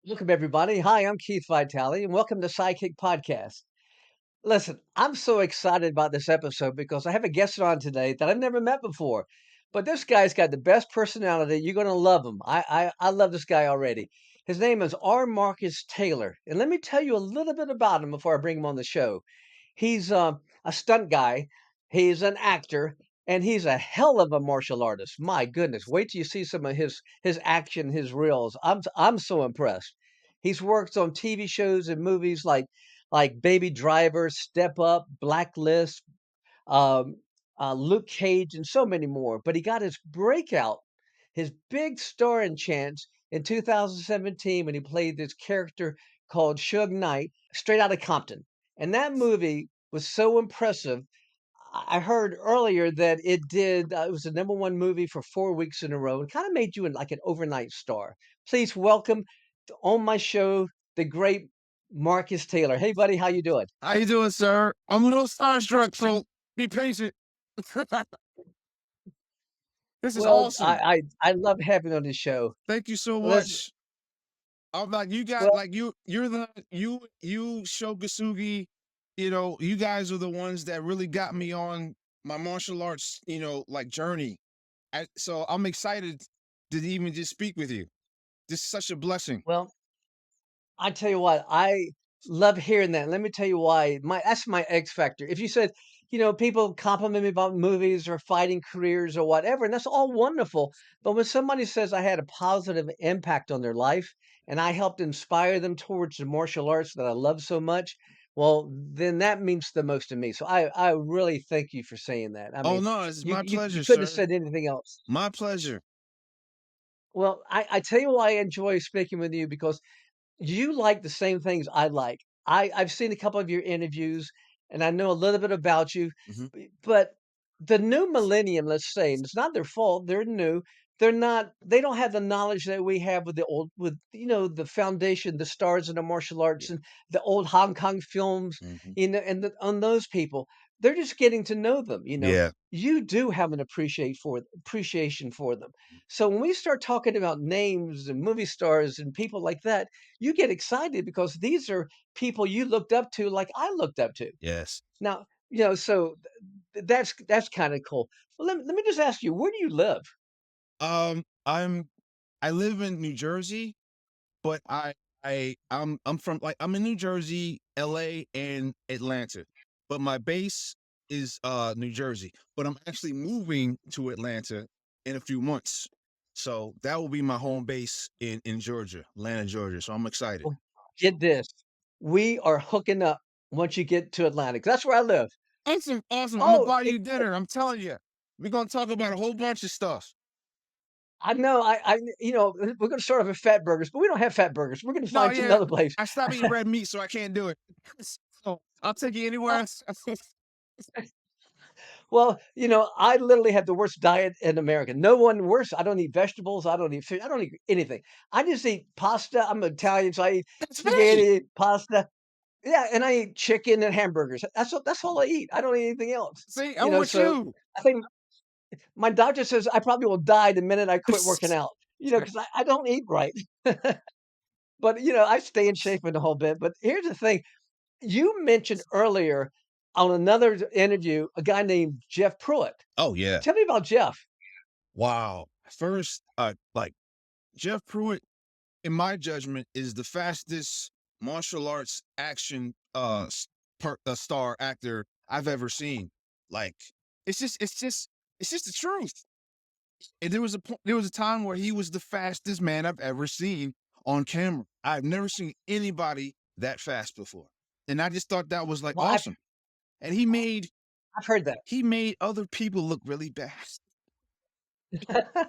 Welcome, everybody. Hi, I'm Keith Vitali, and welcome to Sidekick Podcast. Listen, I'm so excited about this episode because I have a guest on today that I've never met before. But this guy's got the best personality. You're going to love him. I love this guy already. His name is R. Marcus Taylor. And let me tell you a little bit about him before I bring him on the show. He's a stunt guy, he's an actor, and he's a hell of a martial artist. My goodness, wait till you see some of his action, his reels. I'm so impressed. He's worked on TV shows and movies like Baby Driver, Step Up, Blacklist, um, Luke Cage, and so many more. But he got his breakout, his big starring chance in 2017 when he played this character called Suge Knight, straight out of Compton. And that movie was so impressive. I heard earlier that it was the number one movie for 4 weeks in a row and kind of made you like an overnight star. Please welcome on my show the great Marcus Taylor. Hey, buddy, how you doing? How you doing, sir? I'm a little starstruck, so be patient. This is Well, awesome. I love having you on this show. Thank you so Listen, much. I'm like you got well, like you're the you Shogasugi, you guys are the ones that really got me on my martial arts, like journey. So I'm excited to even just speak with you. This is such a blessing. well, I tell you what, I love hearing that. Let me tell you why. That's my X factor. If you said, people compliment me about movies or fighting careers or whatever, and that's all wonderful. But when somebody says I had a positive impact on their life and I helped inspire them towards the martial arts that I love so much, well, then that means the most to me. So I really thank you for saying that. I Oh mean, no, it's my you pleasure, couldn't have sir. said anything else. My pleasure. Well, I tell you why I enjoy speaking with you because you like the same things I like. I've seen a couple of your interviews and I know a little bit about you, Hmm. but the new millennium, let's say, and it's not their fault, they're new. They don't have the knowledge that we have with the old, with, the foundation, the stars in the martial arts Yeah. and the old Hong Kong films, Hmm. on those people. They're just getting to know them. Yeah. You do have an appreciation for them. So when we start talking about names and movie stars and people like that, you get excited because these are people you looked up to like I looked up to. Yes. Now, so that's kind of cool. Well, let me just ask you, where do you live? Um, I'm I live in New Jersey, but I'm from like I'm in New Jersey, LA, and Atlanta. But my base is New Jersey. But I'm actually moving to Atlanta in a few months. So that will be my home base in Georgia, Atlanta, Georgia. So I'm excited. Well, get this. We are hooking up once you get to Atlanta. 'Cause that's where I live. Awesome, awesome. I'm gonna Oh, buy you dinner. I'm telling you. We're gonna talk about a whole bunch of stuff. I know. We're going to start off with fat burgers, but we don't have fat burgers. We're going to No, find yeah. another place. I stopped eating red meat, so I can't do it. So I'll take you anywhere Uh, else. Well, I literally have the worst diet in America. No one worse. I don't eat vegetables. I don't eat fish. I don't eat anything. I just eat pasta. I'm Italian, so I eat That's me. spaghetti, pasta. Yeah, and I eat chicken and hamburgers. That's all I eat. I don't eat anything else. See, I'm with So you. I think my doctor says I probably will die the minute I quit working out. Because I don't eat right. But I stay in shape in the whole bit. But here's the thing: you mentioned earlier on another interview a guy named Jeff Pruitt. Oh yeah. Tell me about Jeff. Wow. First, like Jeff Pruitt, in my judgment, is the fastest martial arts action star actor I've ever seen. Like, it's just, it's just, it's just the truth. And there was a time where he was the fastest man I've ever seen on camera. I've never seen anybody that fast before, and I just thought that was like Well, awesome. And I've heard that. he made other people look really bad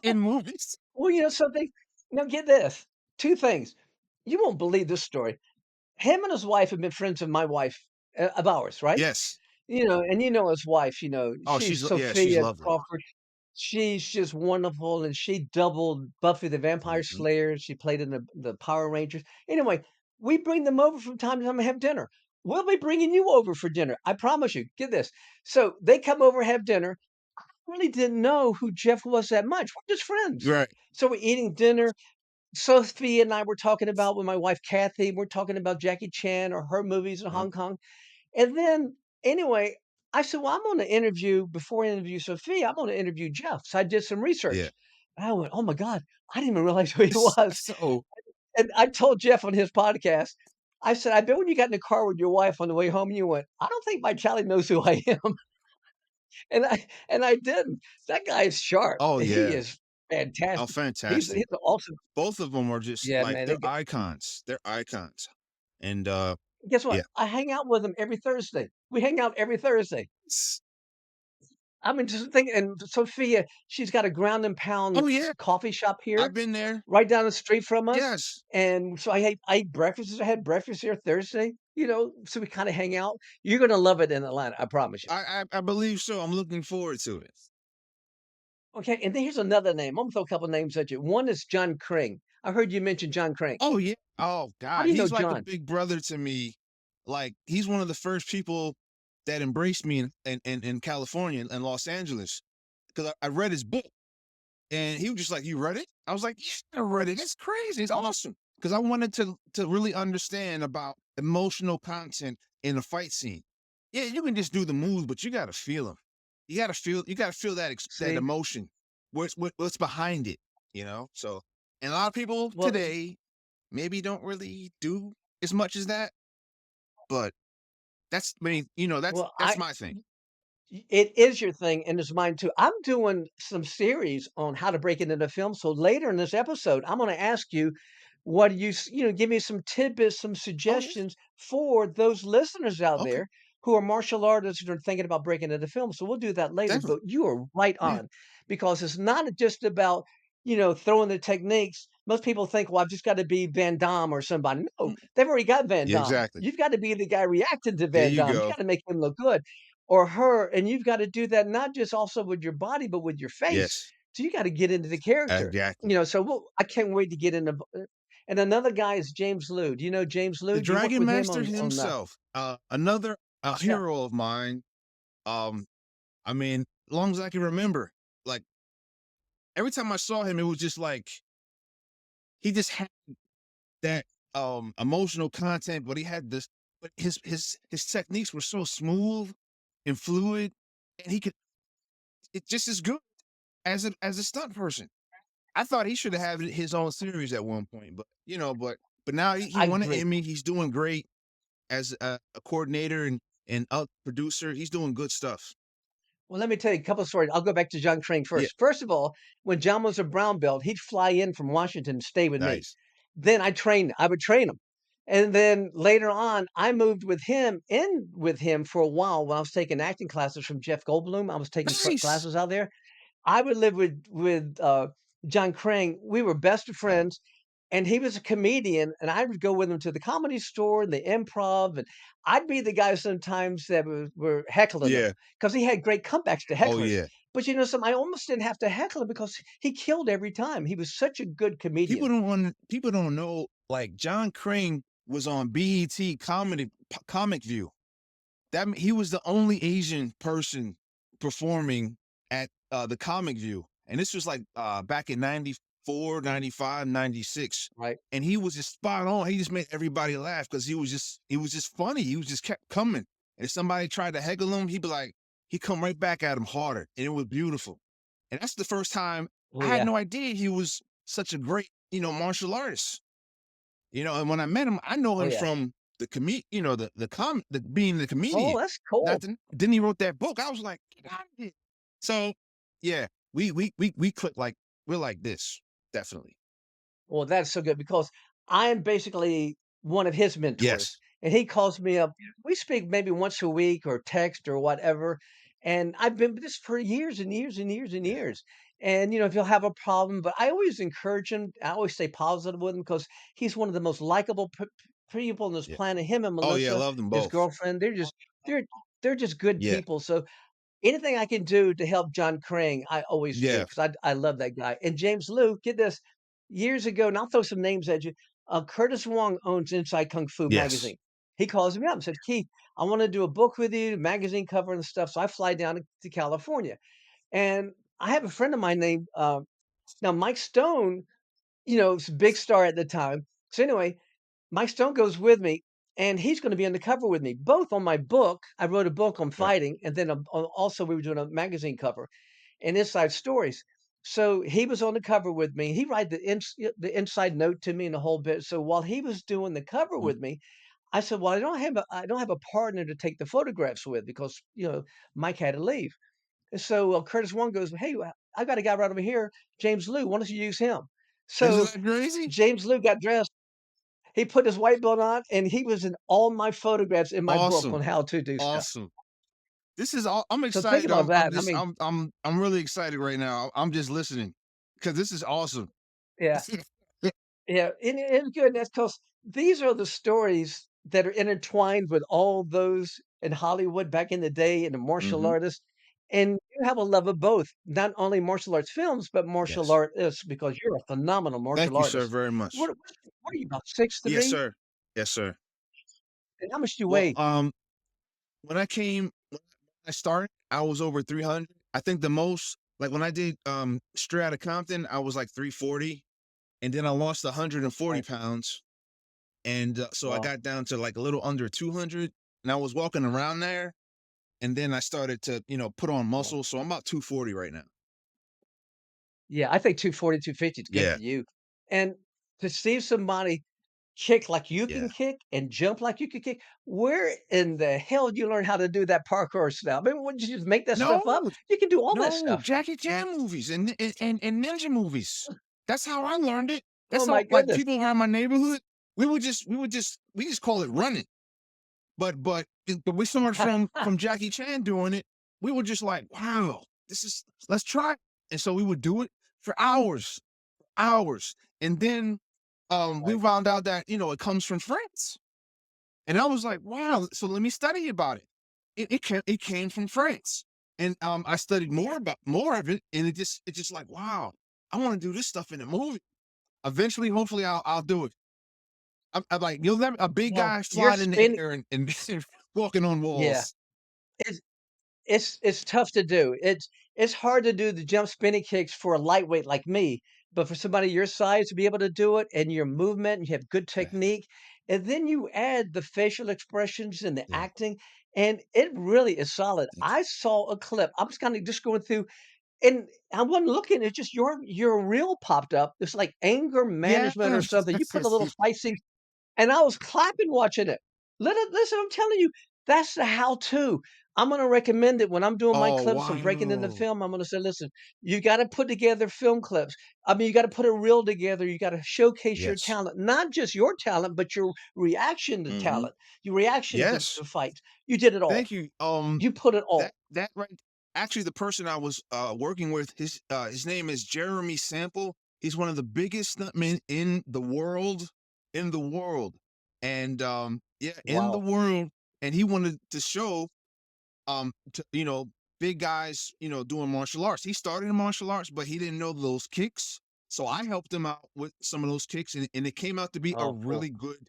in movies. Well, something. Now get this. Two things. You won't believe this story. Him and his wife have been friends of my wife, of ours, right? Yes. And his wife. Oh, She's she's Sophia lovely. Crawford. She's just wonderful, and she doubled Buffy the Vampire Hmm. Slayer. She played in the Power Rangers. Anyway, we bring them over from time to time and have dinner. We'll be bringing you over for dinner. I promise you. Get this. So they come over, have dinner. Really didn't know who Jeff was that much. We're just friends. Right. So we're eating dinner. Sophie and I were talking about with my wife, Kathy, we're talking about Jackie Chan or her movies in Uh, Hong Kong. And then anyway, I said, "Well, I'm gonna interview before I interview Sophie, I'm gonna interview Jeff." So I did some yeah. research. And I went, "Oh my god, I didn't even realize who he was." So, And I told Jeff on his podcast, I said, "I bet when you got in the car with your wife on the way home, you went, 'I don't think my Charlie knows who I am.'" And I didn't. That guy is sharp. oh He yeah. is Oh, fantastic. He's fantastic. an awesome. Both of them are just Yeah, like man, they're icons. They're icons. And guess what? yeah. I hang out with him every Thursday. We hang out every Thursday. S- I mean, just think, and Sophia, she's got a ground and pound Oh yeah. coffee shop I've here, been there. right down the street from us. Yes. And so I ate breakfast. I had breakfast here Thursday, so we kind of hang out. You're gonna love it in Atlanta, I promise you. I believe so. I'm looking forward to it. Okay, and then here's another name. I'm gonna throw a couple names at you. One is John Crane. I heard you mention John Crane. Oh yeah. Oh How do God. you know He's like a John? big brother to me. Like he's one of the first people that embraced me in California and Los Angeles. Because I read his book. And he was just like, "You read it?" I was like, "Yeah, I read it. It's crazy. It's awesome." Because I wanted to really understand about emotional content in a fight scene. Yeah, you can just do the moves, but you gotta feel them. You gotta feel that See, emotion. What's behind it, you know? So and a lot of people well, today maybe don't really do as much as that, but I mean, well, that's my thing. it is your thing, and it's mine too. I'm doing some series on how to break it into film. So later in this episode, I'm going to ask you, what do give me some tidbits, some Oh yeah. suggestions for those listeners out Okay. there who are martial artists and are thinking about breaking into film. So we'll do that later. Definitely. But you are right Yeah. on, because it's not just about, throwing the techniques. Most people think, well, I've just got to be Van Damme or somebody. No, Mm, they've already got Van yeah, Damme. exactly. You've got to be the guy reacting to There Van you Damme. You go. got to make him look good, or her, and you've got to do that not just also with your body, but with your face. Yes. So you got to get into the character. Exactly. So I can't wait to get into. And another guy is James Liu. Do you know James The Liu? Do you work Dragon with him Master on? himself, another a Yeah, hero of mine. Um, I mean, long as I can remember, like every time I saw him, it was just like he just had that emotional content, but he had this. But his techniques were so smooth and fluid, and he could it just as good as a stunt person. I thought he should have had his own series at one point, but now he I won an agree. Emmy. He's doing great as a coordinator and a producer. He's doing good stuff. Well, let me tell you a couple of stories. I'll go back to John Crane Yeah, first. First of all, when John was a brown belt, he'd fly in from Washington and stay with me. nice, Then I would train him. And then later on, I moved with him for a while when I was taking acting classes from Jeff Goldblum. I was taking nice. classes out there. I would live with John Crane. We were best of Wow. friends, and he was a comedian, and I would go with him to the Comedy Store and the Improv, and I'd be the guy sometimes that were heckling him Yeah. because he had great comebacks to Oh hecklers. yeah. But you know something, I almost didn't have to heckle him because he killed every time. He was such a good comedian, People don't know. Like John Crane was on BET Comic View. He was the only Asian person performing at the Comic View, and this was like back in 94, 95, 96, right? and he was just spot on. He just made everybody laugh because he was just funny. He was just kept coming, and if somebody tried to heckle him, he'd come right back at him harder, and it was beautiful. And that's the first time Oh I had yeah, no idea he was such a great martial artist. And when I met him, I know oh him yeah. from the being the Oh, comedian. that's cool. Then he wrote that book. I was like, "Get out of here." So yeah, we click like we're like this, definitely. Well, that's so good because I am basically one of his mentors, Yes. and he calls me up. We speak maybe once a week or text or whatever, and I've been with this for years and years and years and Yeah. years. And if he'll have a problem, but I always encourage him. I always stay positive with him because he's one of the most likable people on this Yeah. planet. Him and Oh yeah, Melissa, love them his both. girlfriend, they're they're just good Yeah. people. So anything I can do to help John Crane, I always do Yeah. because I love that guy. And James Liu, get this, years ago, and I'll throw some names at you. Curtis Wong owns Inside Kung Fu Yes. magazine. He calls me up and said, "Keith, I want to do a book with you, magazine cover and stuff." So I fly down to California, and I have a friend of mine named now Mike Stone. it's a big star at the time. So anyway, Mike Stone goes with me, and he's gonna be on the cover with me, both on my book. I wrote a book on Okay. fighting, and then, also we were doing a magazine cover and inside stories. So he was on the cover with me. He write the inside note to me and the whole bit. So while he was doing the cover Mhm. with me, I said, "Well, I don't have a partner to take the photographs with because, Mike had to leave." And so, Curtis One goes, "Hey, I got a guy right over here, James Liu. Why don't you use him?" Isn't So that crazy? James Liu got dressed. He put his white belt on, and he was in all my photographs in my book Awesome. on how to do stuff. Awesome. This is all I'm So think excited. about I'm that. I just mean, I'm really excited right now. I'm just listening because this is awesome. yeah. Yeah, and good. That's because these are the stories that are intertwined with all those in Hollywood back in the day and the martial Mhm. artists. And you have a love of both, not only martial arts films, but martial Yes. artists because you're a phenomenal Thank martial you, sir, artist. very What much. what what are you about six Yes, three? sir. Yes, sir. And how much do you Well, weigh? when I started, I was over 300. I think the most, like when I did straight out of Compton, I was like 340, and then I lost 140 Right. pounds, and so I Wow. got down to like a little under 200, and I was walking around there, and then I started to put on Wow. muscle, so I'm about 240 right now. Yeah, I think 240, 250 is good Yeah, for you. And to see somebody kick like you can yeah. kick and jump like you can kick, where in the hell did you learn how to do that parkour stuff? I mean, what did you just make that stuff up? No, You can do all that no, stuff. Jackie Chan movies and ninja movies. That's how I learned it. Oh That's my how like goodness. people around my neighborhood. We just call it running. But we saw it from Jackie Chan doing it. We were just like, wow, this is let's try it. And so we would do it for hours, hours. And then we Right. found out that, it comes from France. And I was like, wow, so let me study about it. It came from France. And I studied more of it, and it's just like, wow, I want to do this stuff in a movie. Eventually, hopefully I'll do it. I'm like, you'll never a big Well, guy you're flying in the spinning. air and walking on Yeah. walls. It's it's tough to do. It's hard to do the jump spinning kicks for a lightweight like me, but for somebody your size to be able to do it and your movement and you have good Yeah, technique, and then you add the facial expressions and the yeah. acting, and it really is solid. Thank you. I saw a clip. I was kind of just going through, and I wasn't looking. It's just your reel popped up. It's like anger Yes. management or something. You put a little fight scene and I was clapping watching it. Listen, I'm telling you, that's the how-to. I'm gonna recommend it when I'm doing my Oh, clips from breaking into wow. film. I'm gonna say, "Listen, you gotta put together film clips. I mean, you gotta put a reel together. You gotta showcase your Yes. talent, not just your talent, but your reaction to Mhm. talent, your reaction Yes. to fights. You did it all. Thank you. You put it all." That right actually, the person I was, working with, his name is Jeremy Sample. He's one of the biggest stuntmen in the world, and, yeah, in the Wow. world, and he wanted to show, to, big guys, doing martial arts. He started in martial arts, but he didn't know those kicks, so I helped him out with some of those kicks, and it came out to be a Oh, cool. really good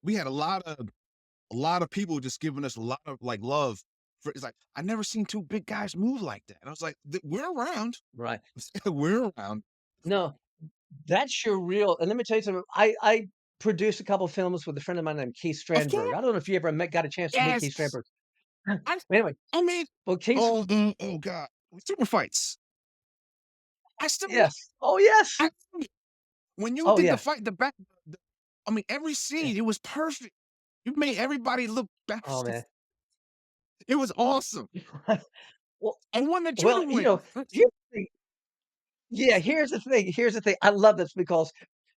we had a lot of people just giving us a lot of like love for it's like I never seen two big guys move like that. And I was like, we're around. Right. We're around. No, that's your real and let me tell you something. I produced a couple films with a friend of mine named Keith Of Strandberg. course. I don't know if you ever got a chance to meet Keith Yes. Strandberg. I Anyway, I mean, well, Keith oh God. Super fights. I still love yes. Oh, yes. I when you Oh, did the yeah. fight, the I mean, every Yeah. scene, it was perfect. You made everybody look Oh, best. man. It was awesome. Well I won the well, jury win. here's the thing. Yeah, here's the thing. I love this because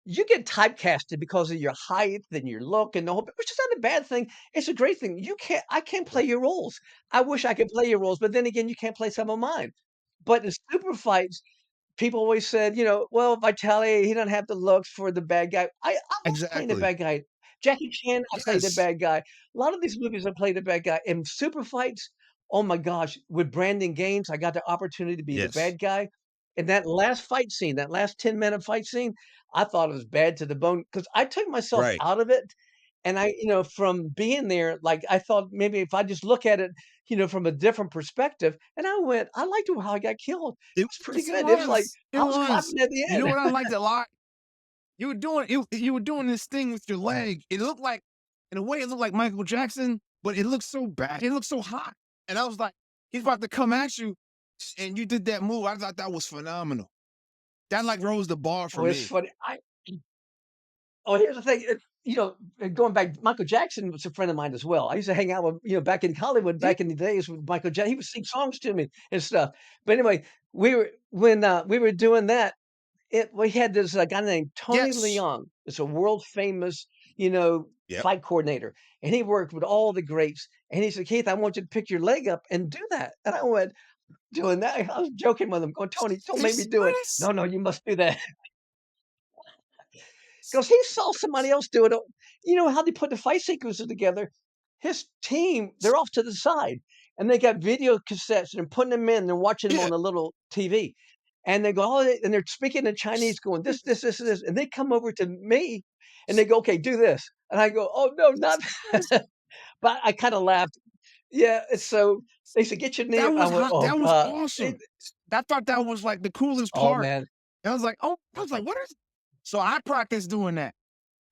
you get typecasted because of your height and your look and the whole which is not a bad thing. It's a great thing. I can't play Right. your roles. I wish I could play your roles, but then again, you can't play some of mine. But in super fights, people always said, "Well, Vitali, he doesn't have the looks for the bad guy." I love playing the Exactly. bad guy. Jackie Chan, I played the Yes. bad guy. A lot of these movies, I played the bad guy. In super fights, oh my gosh, with Brandon Gaines, I got the opportunity to be the Yes. bad guy. And that last fight scene, that last 10-minute fight scene, I thought it was bad to the bone because I took myself Right. out of it. And from being there, like I thought maybe if I just look at it, from a different perspective, and I went, I liked how I got killed. It was pretty Yes, it good. It was like was. It I was was. clapping at the You know end. what I liked a lot? you were doing this thing with your leg. It looked like, in a way, it looked like Michael Jackson, but it looked so bad. It looked so hot, and I was like, he's about to come at you, and you did that move. I thought that was phenomenal. That like rose the bar for Oh, it's me. funny. Oh, here's the thing. Going back, Michael Jackson was a friend of mine as well. I used to hang out with, back in Hollywood, Yeah. back in the days with Michael Jackson. He would sing songs to me and stuff. But anyway, we were doing that. We had this guy named Tony Yes. Leung. It's a world famous, Yep. fight coordinator, and he worked with all the greats. And he said, "Keith, I want you to pick your leg up and do that." And I went doing that. I was joking with him, going, "Tony, don't Are you make me do it." serious? No, no, you must do that. 'Cause he saw somebody else do it. You know how they put the fight sequences together? His team, they're off to the side, and they got video cassettes, and they're putting them in, and watching them Yeah. on a little TV, and they go, "Oh," and they're speaking in Chinese going, "This," and they come over to me, and they go, "Okay, do this." And I go, "Oh, no, not" but I kinda laughed. Yeah, and so they said, "Get your knee," That I was went, hot. "Oh That was god." awesome. I thought that was like the coolest Oh, part. man. And I was like, oh, I was like, what is? So I practiced doing that.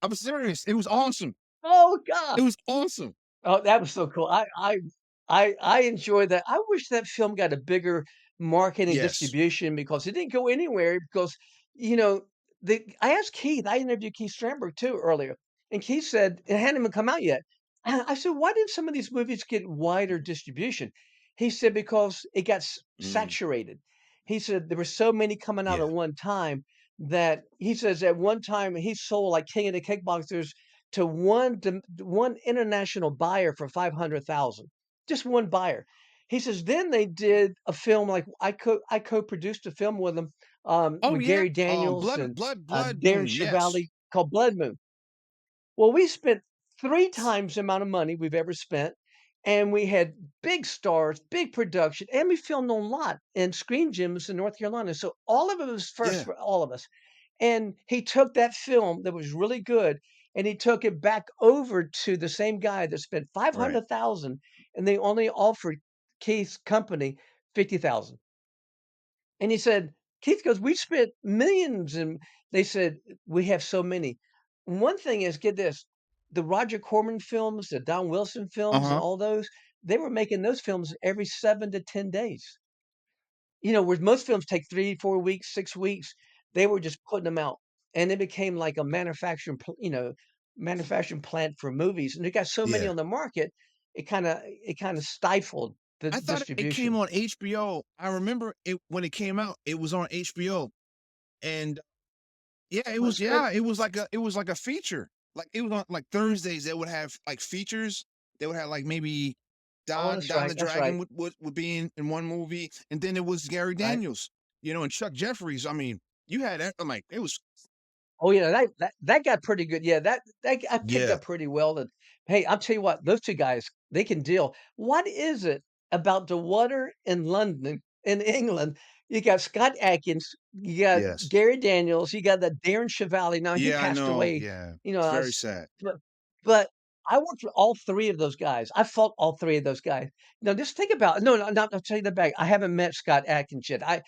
I'm serious. It was awesome. Oh god. It was awesome. Oh, that was so cool. I enjoyed that. I wish that film got a bigger marketing Yes. distribution because it didn't go anywhere because, you know, I asked Keith, I interviewed Keith Strandberg too earlier, and Keith said it hadn't even come out yet. And I said, "Why didn't some of these movies get wider distribution?" He said, "Because it got Mm, saturated." He said there were so many coming out yeah. at one time that he says at one time he sold like King of the Kickboxers to one international buyer for 500,000, just one buyer. He says, then they did a film like I co-produced a film Oh with yeah. Gary Daniels and Blood Darren Moon. Yes. Chevalley called Blood Moon. Well, we spent 3 times the amount of money we've ever spent, and we had big stars, big production, and we filmed a lot in Screen Gems in North Carolina. So all of it was first Yeah. for all of us. And he took that film that was really good, and he took it back over to the same guy that spent Right. 500,000, and they only offered Keith's company 50,000. And he said, Keith goes, "We spent millions." And they said, "We have so many." One thing is, get this, the Roger Corman films, the Don Wilson Uh films, and huh. all those, they were making those films every 7 to 10 days. Where most films take 3, 4 weeks, 6 weeks, they were just putting them out. And it became like a manufacturing plant for movies. And they got so many Yeah. on the market, it kinda stifled the I thought it came distribution. on HBO. I remember it when it came out. It was on HBO, and yeah, it Well, was. it's good. Yeah, it was like a feature. Like it was on like Thursdays. They would have like features. They would have like maybe Oh, that's Don right, the that's right. Dragon would be in one movie, and then it was Gary Right. Daniels, and Chuck Jeffries. I mean, you had that. I'm like, it was. Oh, yeah, that got pretty good. Yeah, that I picked Yeah, up pretty well. And hey, I'll tell you what, those 2 guys, they can deal. What is it about the water in London, in England? You got Scott Adkins, you got yes, Gary Daniels, you got that Darren Chevalley. Now he yeah. I passed know. away, Yeah, it's I very was sad. but but I worked with all 3 of those guys. I fought all 3 of those guys. Now just think about no, no, no, I'll tell you the back. I haven't met Scott Adkins yet. I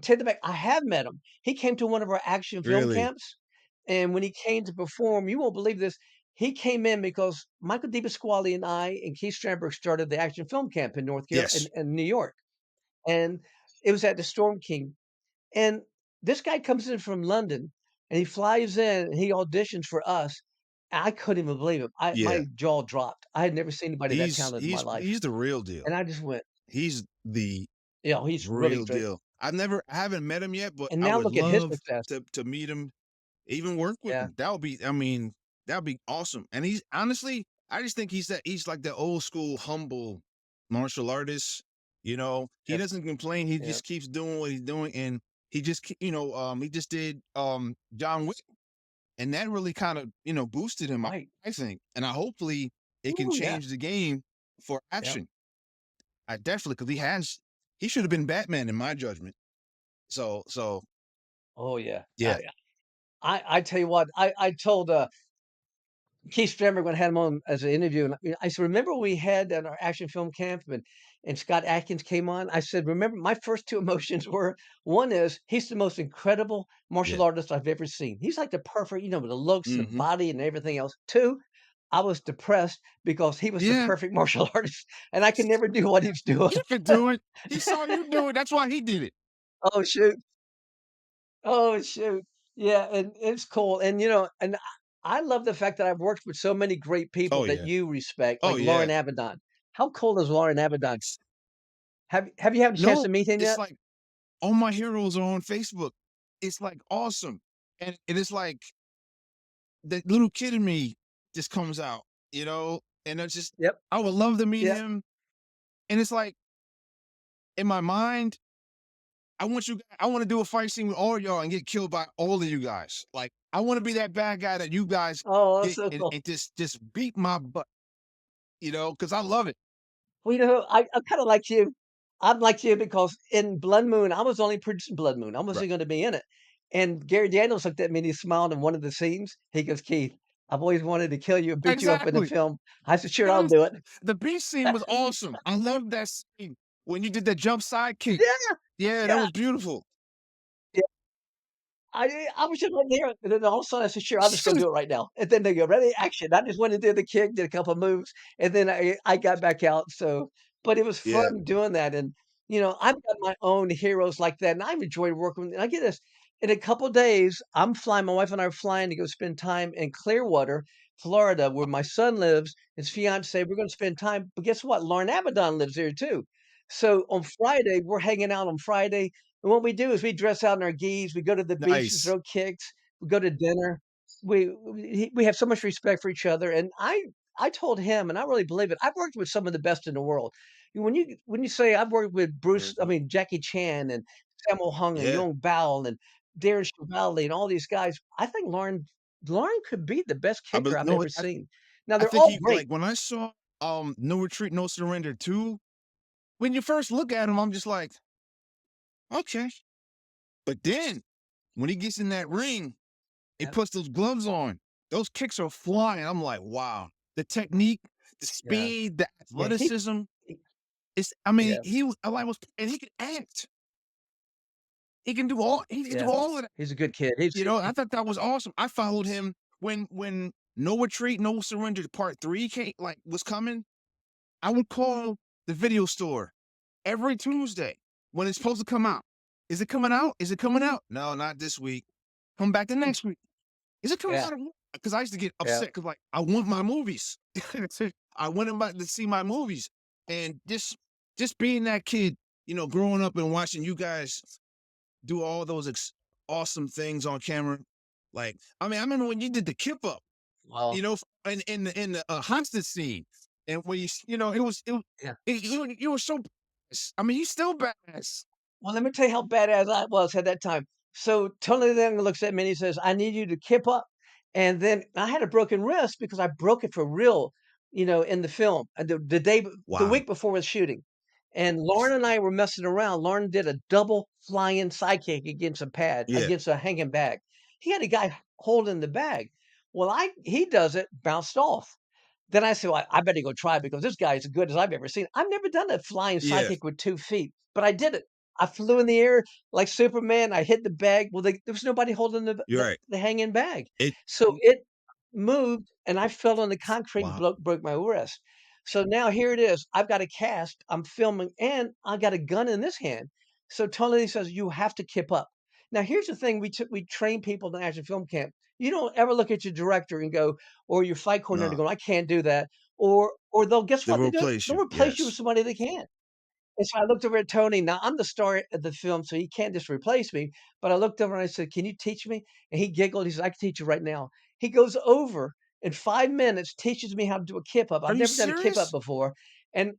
take the back. I have met him. He came to one of our action film Really? camps, and when he came to perform, you won't believe this, he came in because Michael DePasquale and I and Keith Strandberg started the action film camp in North Carolina Yes. in New York, and it was at the Storm King. And this guy comes in from London, and he flies in, and he auditions for us. I couldn't even believe it. Yeah. My jaw dropped. I had never seen anybody that talented in my life, He's the real deal. and I just went, He's the he's really real great. deal. I haven't met him yet, but And I now would look at his love success. to meet him, even work with Yeah, him. That would be, I mean, that would be awesome. And he's honestly, I just think he's like the old school humble martial artist. He yeah, doesn't complain. He yeah. just keeps doing what he's doing, and he just did John Wick, and that really kind of boosted him. Right. I think, and I hopefully it can Ooh, yeah, change the game for yeah. action. I definitely because he should have been Batman in my judgment. So Oh, yeah. yeah. I tell you what, I told, Keith Stremberg when I had him on as an interview, and I said, "Remember we had at our action film camp and Scott Adkins came on?" I said, "Remember my first 2 emotions were, one is he's the most incredible Yeah. martial artist I've ever seen. He's like the perfect, with the looks and the Mhm. body and everything else. 2, I was depressed because he was the Yeah. perfect martial artist, and I could never do what he's doing." You could do it. He saw you do it. That's why he did it. Oh, shoot. Oh, shoot. Yeah, and it's cool, and, and I love the fact that I've worked with so many great people Oh, that yeah. you respect, Oh, like Lauren yeah. Abaddon. How cool is Lauren Abaddon? It's Have you had a chance to no, meet him it's yet? like all my heroes are on Facebook. It's, like, awesome, and it's like the little kid in me just comes out, and it's just Yep, I would love to meet yep. him, and it's like, in my mind, I wanna do a fight scene with all of y'all and get killed by all of you guys. Like, I wanna be that bad guy that you guys Oh, that's get so and cool. and just beat my butt, because I love it. Well, I'm kinda like you. I'm like you because in Blood Moon, I was only producing Blood Moon. I Right. wasn't gonna be in it, and Gary Daniels looked at me and he smiled in one of the scenes. He goes, "Keith, I've always wanted to kill you and beat you up in a Exactly. film." I said, "Sure, I'll Yes. do it." The beach scene was awesome. I love that scene when you did that jump sidekick. Yeah, Yeah, that yeah. was beautiful. I was just right there, and then all of a sudden I said, "Sure, I'll just go do it right now." And then they go, "Ready, action." I just went and did the kick, did a couple of moves, and then I got back out. So, but it was Yeah. fun doing that, and I've got my own heroes like that, and I've enjoyed working with. And I get this in a couple days. I'm flying. My wife and I are flying to go spend time in Clearwater, Florida, where my son lives. His fiance. We're going to spend time. But guess what? Lauren Abaddon lives there too. So on Friday, we're hanging out on Friday. And what we do is we dress out in our geese, we go to the beach and Nice. throw kicks, we go to dinner. We have so much respect for each other, and I told him, and I really believe it. I've worked with some of the best in the world. When you say I've worked with Mhm. Jackie Chan and Sammo Hung and Yeah. Yong Bao and Darren Chevalier and all these guys, I think Lauren could be the best I kicker bel I've no, ever seen. Now I they're think all he great. like, when I saw, No Retreat, No Surrender 2, when you first look at him, I'm just like, "Okay." But then, when he gets in that ring, he Yeah, puts those gloves on, those kicks are flying, I'm like, "Wow." The technique, the yeah, speed, the yeah. athleticism, He I mean, yeah, he was I like was and he could act. He can do yeah. all of that, He's a good kid. He's I thought that was awesome. I followed him when No Retreat, No Surrender Part 3 was coming. I would call the video store every Tuesday when it's supposed to come out. "Is it coming out? Is it coming out?" "No, not this week." "Come back the next week." "Is it coming yeah, out?" Because I used to get yeah. upset because, like, I want my movies. I went about to see my movies, and just being that kid, growing up and watching you guys do all those awesome things on camera. Like, I mean, I remember when you did the kip up, Well, in the hostage scene, and when yeah. you were so. I mean, he's still badass. Well, let me tell you how badass I was at that time. So Tony then looks at me and he says, "I need you to kip up." And then I had a broken wrist because I broke it for real, in the film. And the Wow. week before was shooting. And Lauren and I were messing around. Lauren did a double flying sidekick Yeah. against a hanging bag. He had a guy holding the bag. Well, he does it, bounced off. Then I said, "Well, I better go try because this guy is as good as I've ever seen." I've never done a flying Yeah. sidekick with 2 feet, but I did it. I flew in the air like Superman. I hit the bag. Well, there was nobody holding You're right. the hanging bag. It. So it moved and I fell on the concrete and Wow. broke my wrist. So now here it is. I've got a cast. I'm filming and I got a gun in this hand. So Tony says, "You have to kip up." Now here's the thing. We train people in action film camp. You don't ever look at your director and go, or your fight coordinator No. going, "I can't do that." Or they'll guess They what will they do? replace They'll you. replace you with Yes. somebody that can. And so I looked over at Tony. Now I'm the star of the film, so he can't just replace me. But I looked over and I said, "Can you teach me?" And he giggled. He said, "I can teach you right now." He goes over in 5 minutes, teaches me how to do a kip up. Are I've you never done a kip up serious? before, and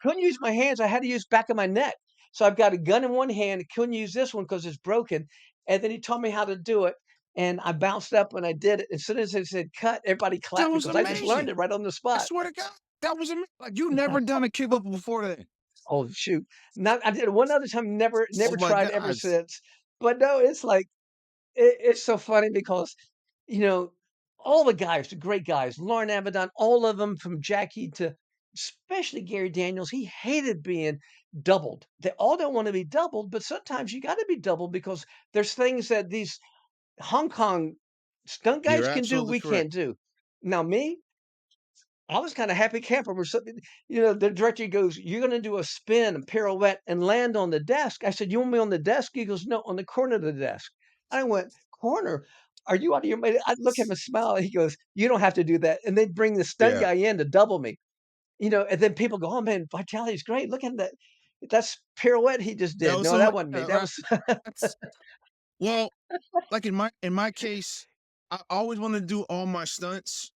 couldn't use my hands. I had to use back of my neck. So I've got a gun in one hand. Couldn't use this one because it's broken. And then he taught me how to do it. And I bounced up when I did it. As soon as it said cut, everybody That clapped was because I just learned amazing. it right on the I spot. swear to God, that was amazing. Like, you never done a kip up before that. Oh shoot! Not I did it one other time. Oh Never my tried ever gosh. since. But no, it's like it's so funny because you know All the guys, the great guys, Lauren Abaddon, all of them from Jackie to especially Gary Daniels, he hated being doubled. They all don't wanna be doubled, but sometimes you gotta be doubled because there's things that these Hong Kong stunt You're guys can do, absolutely we correct. can't do. Now me, I was kinda happy camper where something the director goes, "You're gonna do a spin, a pirouette, and land on the desk." I said, "You want me on the desk?" He goes, "No, on the corner of the desk." I went, "Corner? Are you out of your mind?" I look at him and smile, he goes, "You don't have to do that." And they bring the stunt Yeah. guy in to double me, and then people go, "Oh, man, Vitali's great. Look at that's pirouette he just That did." was No, some that wasn't me. That right. was That's well, like in my case, I always wanted to do all my stunts,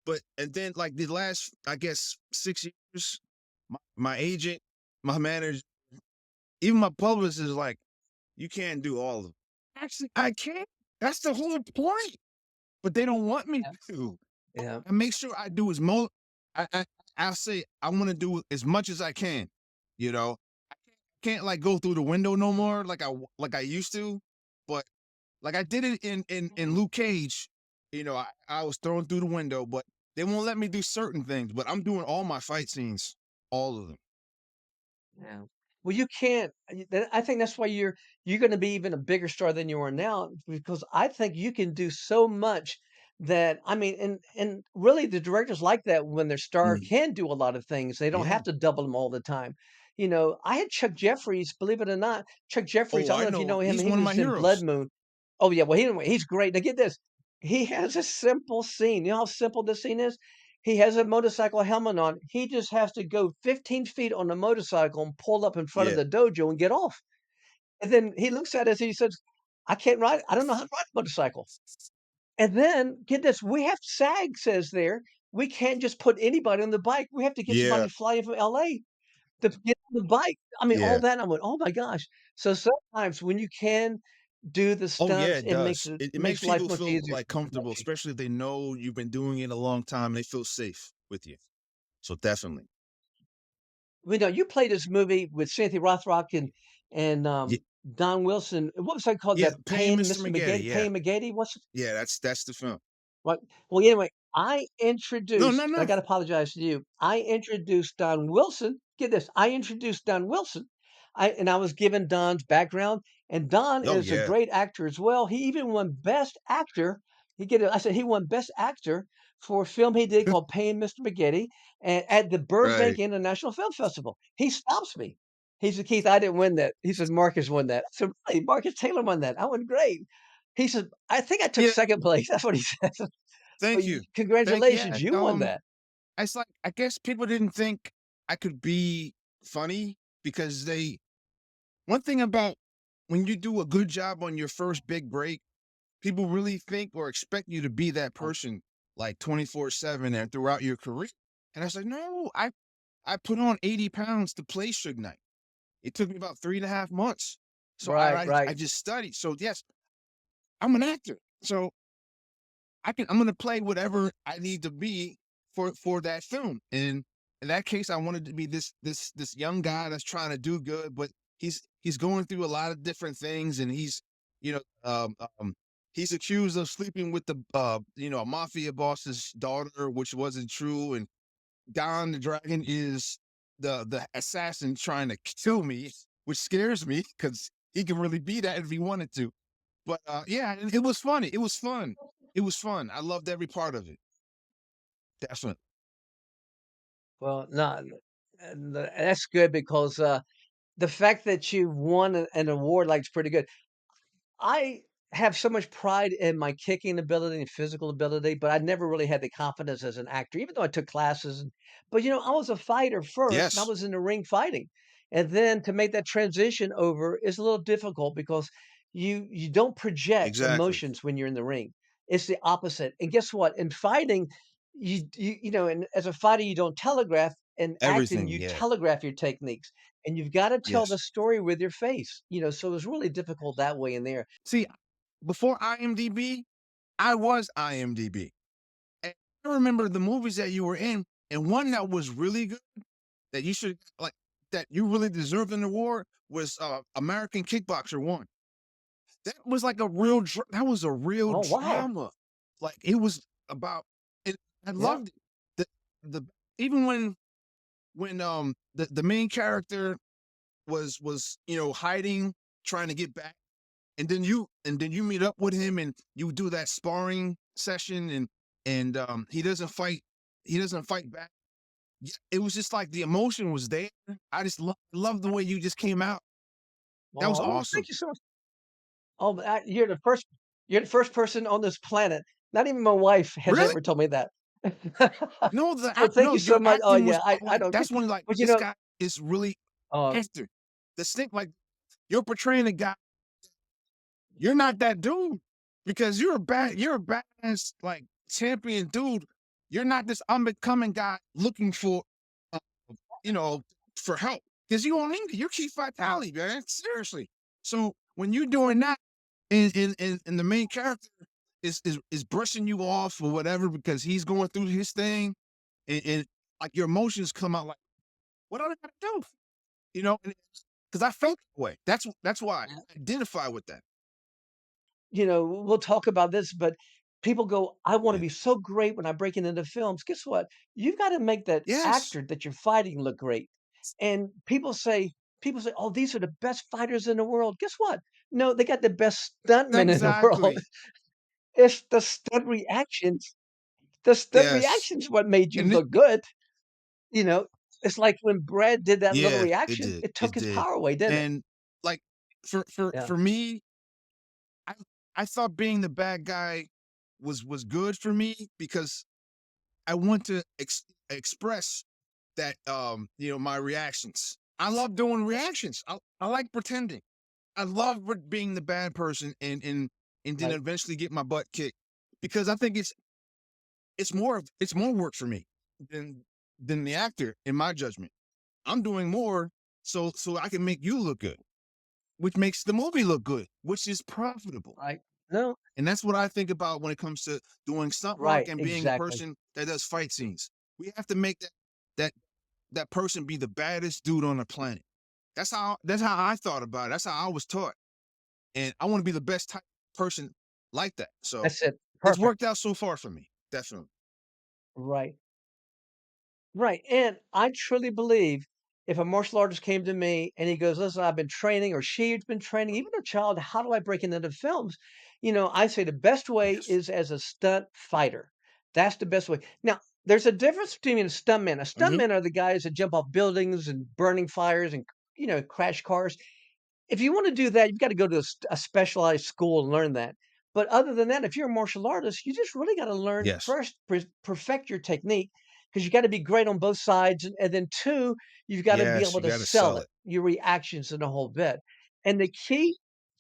but and then like the last, I guess, 6 years, my agent, my manager, even my publicist is like, you can't do all of them. Actually, I can. That's the whole point. But they don't want me Yeah, to. yeah. I make sure I do as mo I I'll say I wanna do as much as I can, you know? I can't, like, go through the window no more like I used to, but, like, I did it in Luke Cage, I was thrown through the window, but they won't let me do certain things, but I'm doing all my fight scenes, all of them. Yeah. Well, you can't. I think that's why you're going to be even a bigger star than you are now because I think you can do so much that I mean, and really the directors like that when their star Mhm. can do a lot of things. They don't Yeah. have to double them all the time. I had Chuck Jeffries, believe it or not. Chuck Jeffries, Oh, I don't I know if you know. know him. He's He one of was my in Blood heroes. Moon. Oh yeah, well he's great. Now get this. He has a simple scene. You know how simple this scene is? He has a motorcycle helmet on. He just has to go 15 feet on the motorcycle and pull up in front of Yeah. the dojo and get off. And then he looks at us, and he says, "I can't ride. I don't know how to ride a motorcycle." And then get this, we have SAG says there, we can't just put anybody on the bike. We have to get somebody Yeah. to fly in from LA to get on the bike. I mean, all Yeah. that. I went, "Oh my gosh." So sometimes when you can do the Oh, yeah, stunts, it it makes does. it It makes makes life people much feel, easier like, for comfortable, production. especially if they know you've been doing it a long time, they feel safe with you. So, definitely. We know you played this movie with Cynthia Rothrock and Ye Don Wilson. What was that called? yeah, That Paying Payne, Mr. Mr. McGetty, McGetty, yeah. Payne McGetty? What's Yeah, that's the film. what? Well, anyway, No, I no. got to apologize to you. I introduced Don Wilson. Get this. I introduced Don Wilson. I was given Don's background, and Don Oh, is a yeah. great actor as well. He even won Best Actor. I said he won Best Actor for a film he did called Payne, Mr. McGetty, and at the Burbank Right. International Film Festival. He stops me. He said, "Keith, I didn't win that." He said, "Marcus won that." I said, "Really? Marcus Taylor won that? I went great." He said, "I think I took Yeah, second place." That's what he said. thank Well, you. congratulations, you won Yeah, that. it's like, I guess people didn't think I could be funny because they one thing about when you do a good job on your first big break, people really think or expect you to be that person, like, 24/7 and throughout your career, and I said, "No, I put on 80 pounds to play Suge Knight. It took me about 3.5 months. So Right, I right. just studied. So yes, I'm an actor. So I'm gonna play whatever I need to be for that film. And in that case, I wanted to be this young guy that's trying to do good, but he's going through a lot of different things, and you know um, um he's accused of sleeping with a mafia boss's daughter, which wasn't true, and Don the Dragon is the assassin trying to kill me, which scares me because he can really be that if he wanted to. But yeah, it was funny. It was fun. It was fun. I loved every part of it. Definitely. Well, no, that's good because, the fact that you won an award, like, is pretty good. I have so much pride in my kicking ability and physical ability, but I never really had the confidence as an actor, even though I took classes. But I was a fighter first, and I Yes, was in the ring fighting, and then to make that transition over is a little difficult because you don't project exactly. emotions when you're in the ring. It's the opposite. And guess what? In fighting, and as a fighter, you don't telegraph. In acting, Everything. you Yeah. telegraph your techniques, and you've got to tell the Yes. story with your face. So it's really difficult that way in there. See, before IMDb, I was IMDb. And I remember the movies that you were in, and one that was really good that you should like that you really deserved an award was American Kickboxer 1. That was like a real that was a real Oh, wow. drama. Like it was about it. I Yeah. loved it. The even when the main character was hiding, trying to get back, and then you meet up with him and you do that sparring session, and he doesn't fight back. It was just like the emotion was there. I just love the way you just came out. That was Oh, awesome. thank you so much. Oh, you're the first person on this planet. Not even my wife has Really? ever told me that. No, So thank no, you so your much. Oh acting was yeah, I like don't get, that's when like but this guy is really uh, actor. Distinct, like you're portraying a guy. You're not that dude because you're a badass like champion dude. You're not this unbecoming guy looking uh, you know, for help because you on English. You're Chief Vitali, man. Seriously. So when you're doing that, and the main character is brushing you off or whatever because he's going through his thing, and like your emotions come out like, what do I gotta do? Because I felt that way. That's why I identify with that. we'll talk about this, but people go, "I wanna Yeah. be so great when I break into films." Guess what? You've gotta make that Yes. actor that you're fighting look great. And people say, "Oh, these are the best fighters in the world." Guess what? No, they got the best stuntmen in the world. Exactly. It's the stunt reactions. The stunt Yes. reactions what made you And it, look good, you know? It's like when Brad did that little yeah, it reaction, did. it took It his did. power away, didn't it? And like for for Yeah. for me, I I thought being the bad guy was good for me because I want to express that my reactions. I love doing reactions. I like pretending. I love being the bad person and then Right. eventually get my butt kicked because I think it's more work for me than than the actor in my judgment. I'm doing more so I can make you look good, which makes the movie look good, which is profitable. Right. No, And that's what I think about when it comes to doing stunt work right, and being a exactly. person that does fight scenes. We have to make that that person be the baddest dude on the planet. That's how I thought about it. That's how I was taught. And I want to be the best type of person like that. So That's it. it's Perfect. worked out so far for me. Definitely. Right. Right, and I truly believe if a martial artist came to me and he goes, "Listen, I've been training," or she's been training, even a child, "How do I break into the films?" I say the best way Yes. is as a stunt fighter. That's the best way. Now, there's a difference between a stuntman. A Hmm. stuntman are the guys that jump off buildings and burning fires and, crash cars. If you wanna do that, you've gotta go to a specialized school and learn that. But other than that, if you're a martial artist, you just really gotta learn Yes. first, perfect your technique because you gotta be great on both sides, and then 2, you've gotta be Yes. able You to got to sell sell it, it. your reactions and the whole bit. And the key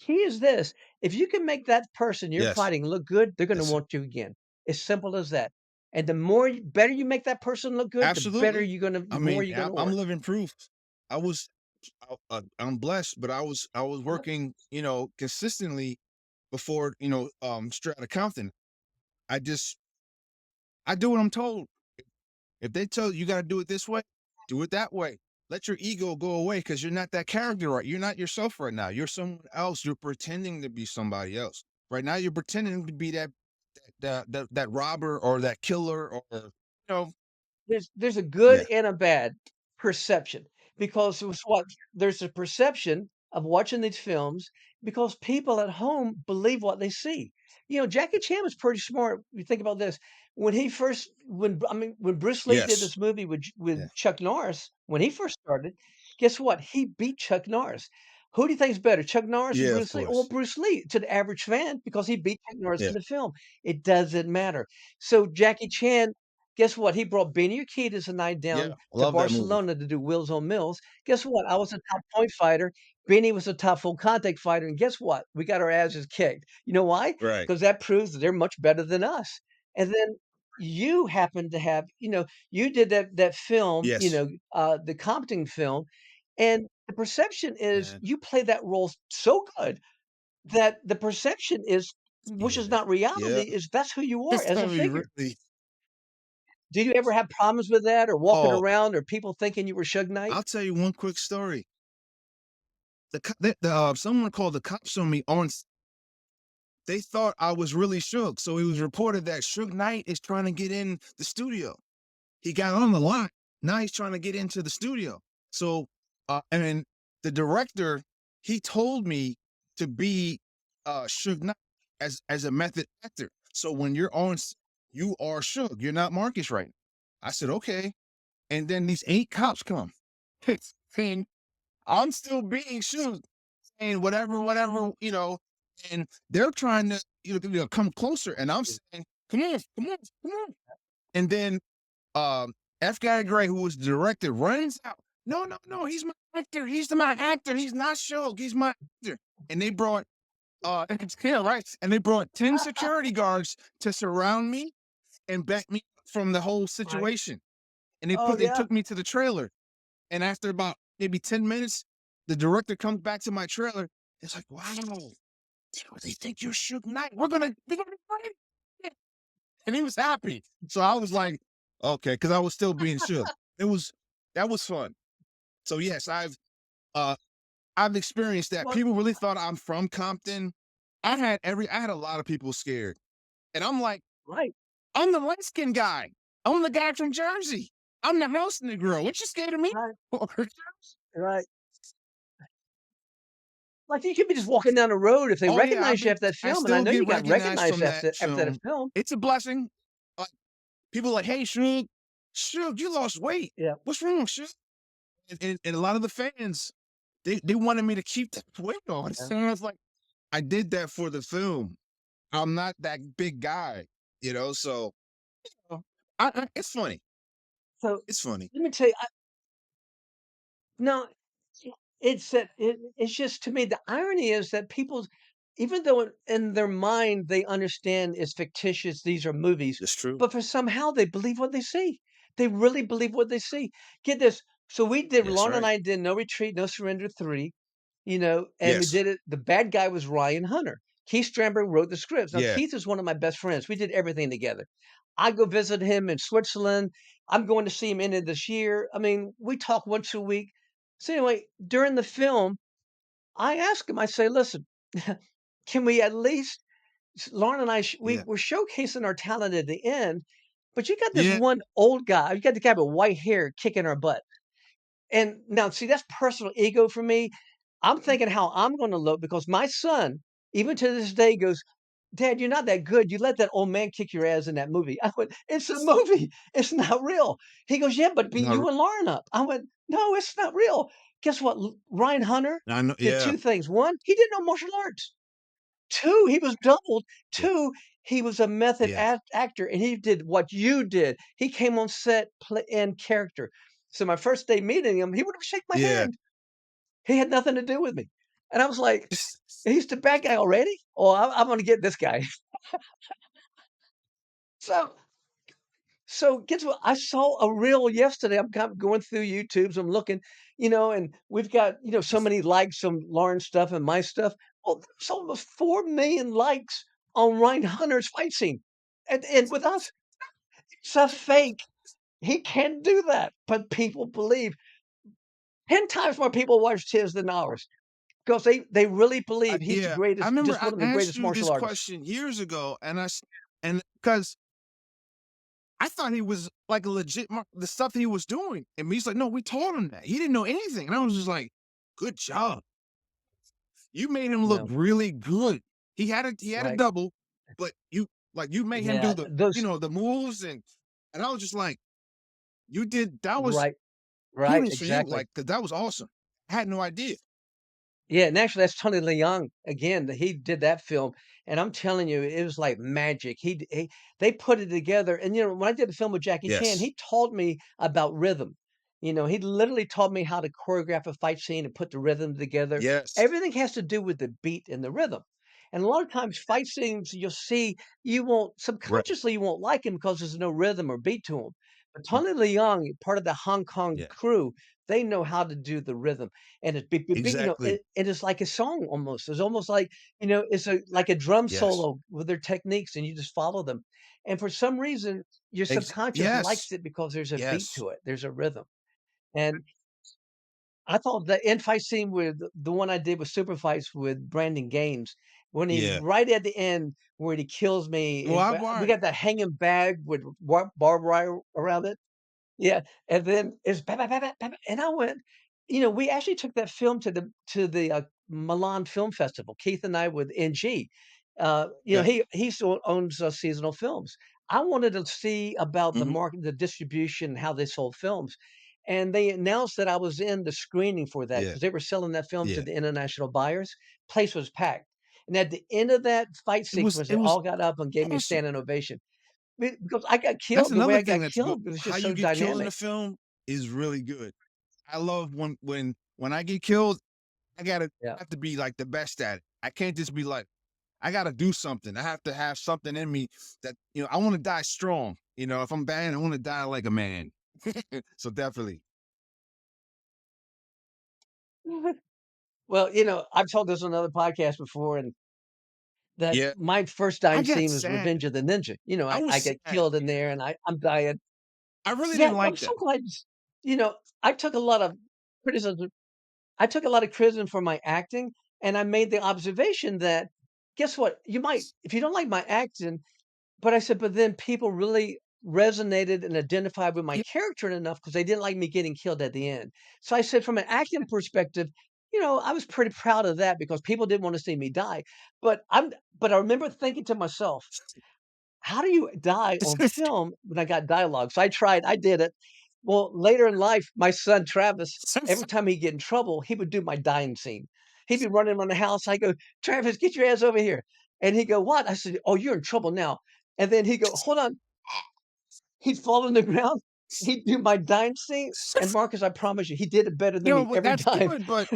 is this, if you can make that person you're Yes. fighting look good, they're gonna Yes, sir. want you again. As simple as that. And the more better you make that person look good, the better Absolutely. I the more mean, you're I'm, gonna I'm work. living proof. I was, I'm blessed, but I was Yep. working, consistently before, straight out of Compton. I just, I do what I'm told. If they tell you got to do it this way, do it that way. Let your ego go away because you're not that character right. You're not yourself right now. You're someone else. You're pretending to be somebody else. Right now, you're pretending to be that robber or that killer or There's a good yeah. and a bad perception because it's what there's a perception of watching these films because people at home believe what they see. Jackie Chan was pretty smart. You think about this. When Bruce Lee did Yes. this movie with Yeah. Chuck Norris, when he first started, guess what? He beat Chuck Norris. Who do you think is better, Chuck Norris or Yeah. Of Bruce Lee? Well, course. Bruce Lee to the average fan because he beat Chuck Norris Yeah. in the film. It doesn't matter. So Jackie Chan, guess what? He brought Benny Urquidez and I Yeah. down to Love that movie. Barcelona to do Wheels on Mills. Guess what? I was a top point fighter. Benny was a top full contact fighter. And guess what? We got our asses kicked. You know why? Right. Because that proves that they're much better than us. And then you happen to have, you did that film, Yes. the Compton film. And the perception is Yeah. you play that role so good that the perception is, which is Yeah. not Yeah. reality, is that's who you are It's as a gonna be figure. really. Did you ever have problems with that or walking Oh, around or people thinking you were Suge Knight? I'll tell you one quick story. Someone called the cops on me they thought I was really Suge. So it was reported that Suge Knight is trying to get in the studio. He got on the line. Now he's trying to get into the studio. So, and the director, he told me to be Suge Knight as a method actor. So when you're on, you are Suge. You're not Marcus right now. I said, okay. And then these 8 cops come. And I'm still being Suge and whatever, and they're trying to, come closer. And I'm saying, come on, come on, come on. And then F. Guy Gray, who was the director, runs out. No, no, no, he's my actor. He's my actor. He's not Shug. He's my actor. And they brought it's kill, right? And they brought 10 security guards to surround me and back me from the whole Right. situation. And Oh, they yeah. took me to the trailer. And after about maybe 10 minutes, the director comes back to my trailer. It's like, wow, they think you're Suge Knight. We're gonna be great. And he was happy. So I was like, okay, because I was still being shook. It was that was fun. So yes, uh I've experienced that. Well, People really thought I'm from Compton. I had a lot of people scared. And I'm like, right, I'm the light skinned guy. I'm the guy from Jersey. I'm the house Negro. What you scared of me? right, for?" right. Like, you could be just walking down the road if they Oh yeah, recognize you after that I film, and I still know you get got recognized recognized from that after that film. film. It's a blessing. Like people like, hey, Shug, you lost weight. Yeah, What's wrong, Shug? And a lot of the fans, they wanted me to keep that weight on. yeah. So I was like, I did that for the film. I'm not that big guy, So uh, it's funny. So, It's funny. let me tell you, no, it's that it's just to me, the irony is that people, even though in their mind they understand it's fictitious, these are movies, It's true. but for somehow they believe what they see. They really believe what they see. Get this. So we did, That's Lauren and right. I did No Retreat, No Surrender 3, and we Yes. did it. The bad guy was Ryan Hunter. Keith Strandberg wrote the scripts. Now, Yeah. Keith is one of my best friends. We did everything together. I go visit him in Switzerland. I'm going to see him end of this year. I mean, we talk once a week. So anyway, during the film, I asked him, I say, listen, can we at least, Lauren and I, we Yeah. were showcasing our talent at the end, but you got this Yeah. one old guy, you got the guy with white hair kicking our butt. And now, see, that's personal ego for me. I'm thinking how I'm going to look because my son, even to this day, goes, Dad, you're not that good. You let that old man kick your ass in that movie. I went, it's a movie. It's not real. He goes, yeah, but beat No, you and Lauren up. I went, no, it's not real. Guess what? Ryan Hunter I know. did Yeah. two things. One, he didn't know martial arts. Two, he was doubled. Yeah. Two, he was a method Yeah. actor, and he did what you did. He came on set in character. So my first day meeting him, he would have shake my Yeah. hand. He had nothing to do with me. And I was like, he's the bad guy already? Oh, I'm going to get this guy. So guess what? I saw a reel yesterday. I'm kind of going through YouTubes. I'm looking, and we've got, so many likes on Lauren's stuff and my stuff. Well, there's almost 4 million likes on Ryan Hunter's fight scene. And with us, it's a fake. He can't do that. But people believe 10 times more people watched his than ours because they really believe he's the Yeah. I greatest, remember just I one of the asked greatest you martial this artists. question years ago, and because I thought he was like a legit the stuff he was doing. And he's like, no, we taught him that. He didn't know anything. And I was just like, good job. You made him look No, really good. He had a right. double, but you made him do Yeah, those the moves and I was just like, that was right, right, kudos for you. exactly. Like, 'cause that was awesome. I had no idea. Yeah, and actually, that's Tony Leung again. He did that film, and I'm telling you, it was like magic. They put it together, and when I did the film with Jackie Chan, Yes. he taught me about rhythm. He literally taught me how to choreograph a fight scene and put the rhythm together. Yes. Everything has to do with the beat and the rhythm. And a lot of times, fight scenes you'll see you won't Right. subconsciously you won't like him because there's no rhythm or beat to him. But Tony Leung, part of the Hong Kong Yeah. crew, they know how to do the rhythm and it's beep, beep, beep, Exactly. it is like a song almost. It's almost like, it's like a drum Yes. solo with their techniques and you just follow them. And for some reason, your subconscious likes Yes. it because there's a beat Yes. to it. There's a rhythm. And I thought the end fight scene with the one I did with Super Fights with Brandon Gaines, when he Yeah. right at the end where he kills me, Well, I we right. got that hanging bag with barbed wire around it. Yeah, and then it's ba ba ba ba ba ba, and I went, we actually took that film to the Milan Film Festival, Keith and I with NG. Yeah. He still owns, Seasonal Films. I wanted to see about the Mhm. market, the distribution, how they sold films, and they announced that I was in the screening for that Yeah. because they were selling that film to Yeah. the international buyers. Place was packed, and at the end of that fight sequence, It they was all got up and gave me a awesome. standing ovation. Because I got That's killed the way another I thing got that's good. killed, it was How just you so get killed in a dynamic. film is really good. I love when I get killed, Yeah. I have to be like the best at it. I can't just be like, I gotta do something. I have to have something in me that, I want to die strong. If I'm bad, I want to die like a man. So definitely. Well, I've told this on another podcast before, and that Yeah. my first I dying got scene was sad. Revenge of the Ninja. I was I get sad. killed in there, and I'm dying. I really Yeah, didn't I'm like so that. glad. You know, I took a lot of criticism. I took a lot of criticism for my acting, and I made the observation that, guess what? You might, if you don't like my acting, but I said, but then people really resonated and identified with my Yeah. character enough because they didn't like me getting killed at the end. So I said, from an acting perspective, I was pretty proud of that because people didn't want to see me die. But but I remember thinking to myself, how do you die on film when I got dialogue? So I tried, I did it. Well, later in life, my son Travis, every time he'd get in trouble, he would do my dying scene. He'd be running around the house. I go, Travis, get your ass over here. And he'd go, what? I said, oh, you're in trouble now. And then he'd go, hold on. He'd fall on the ground. He'd do my dying scene. And Marcus, I promise you, he did it better than me But every that's time. good. But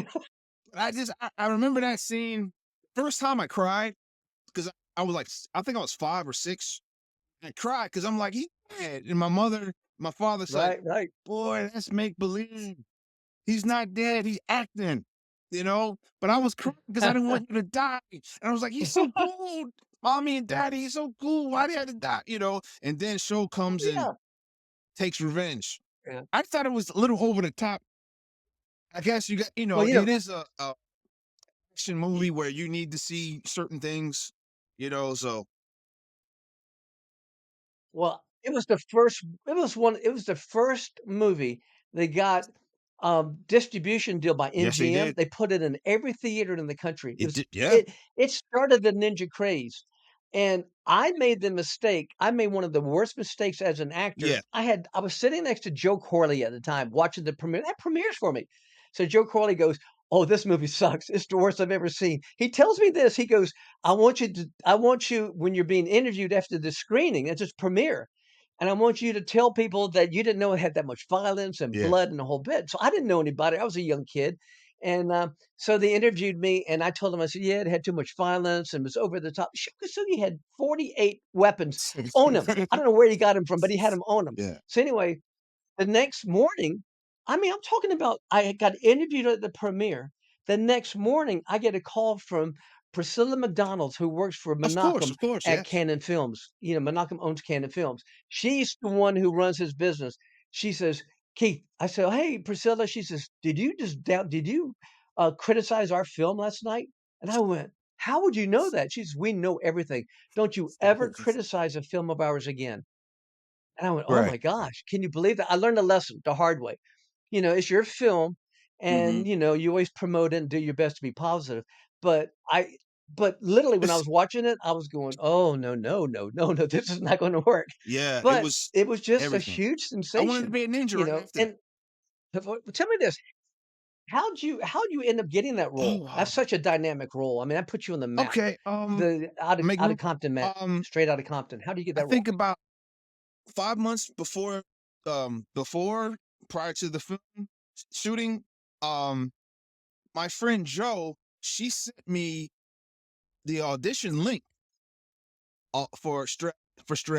I remember that scene. First time I cried because I was like, I think I was 5 or 6. And I cried because I'm like, he's dead. And my father's like, Right, right. boy, that's make believe. He's not dead. He's acting, But I was crying because I didn't want you to die. And I was like, he's so cool. Mommy and daddy, he's so cool. Why do you have to die? And then show Oh, comes and yeah. takes revenge. Yeah. I thought it was a little over the top. I guess you got, Well, it is a action movie where you need to see certain things, so Well, it was the first movie that got, distribution deal by yes, they MGM. did. They put it in every theater in the country. It did, yeah. It started the ninja craze, and I made the mistake. I made one of the worst mistakes as an actor. Yeah. I was sitting next to Joe Corley at the time watching the premiere. That premieres for me. So Joe Corley goes, "Oh, this movie sucks. It's the worst I've ever seen." He tells me this. He goes, I want you when you're being interviewed after the screening, it's just premiere. And I want you to tell people that you didn't know it had that much violence and Yeah. blood and the whole bit." So I didn't know anybody. I was a young kid. And so they interviewed me, and I told them, I said, yeah, it had too much violence and was over the top. Shukasugi had 48 weapons on him. I don't know where he got them from, but he had them on him. Yeah. So anyway, the next morning, I mean, I'm talking about I got interviewed at the premiere. The next morning, I get a call from Priscilla McDonald, who works for Menachem Of course, at yes. Canon Films. Menachem owns Canon Films. She's the one who runs his business. She says, Keith, I said, hey, Priscilla. She says, did you criticize our film last night? And I went, how would you know that? She says, we know everything. Don't you ever criticize a film of ours again. And I went, "Oh Right. my gosh, can you believe that?" I learned a lesson the hard way. It's your film Mhm. and, you always promote it and do your best to be positive. But but literally when I It's was watching it, I was going, "Oh, no, no, no, no, no, this is not gonna work." yeah, it But was it was just a everything. huge I wanted to sensation, be a ninja right after that. and tell me this, how'd you end up getting that Oh, role? That's wow. such a dynamic role. I mean, that puts you on the map. Okay, The out of making Compton, Matt, um, straight out of Compton. How do you get I that role? think about 5 months before prior to the film shooting, um, my friend Joe, she sent me the audition link for Straight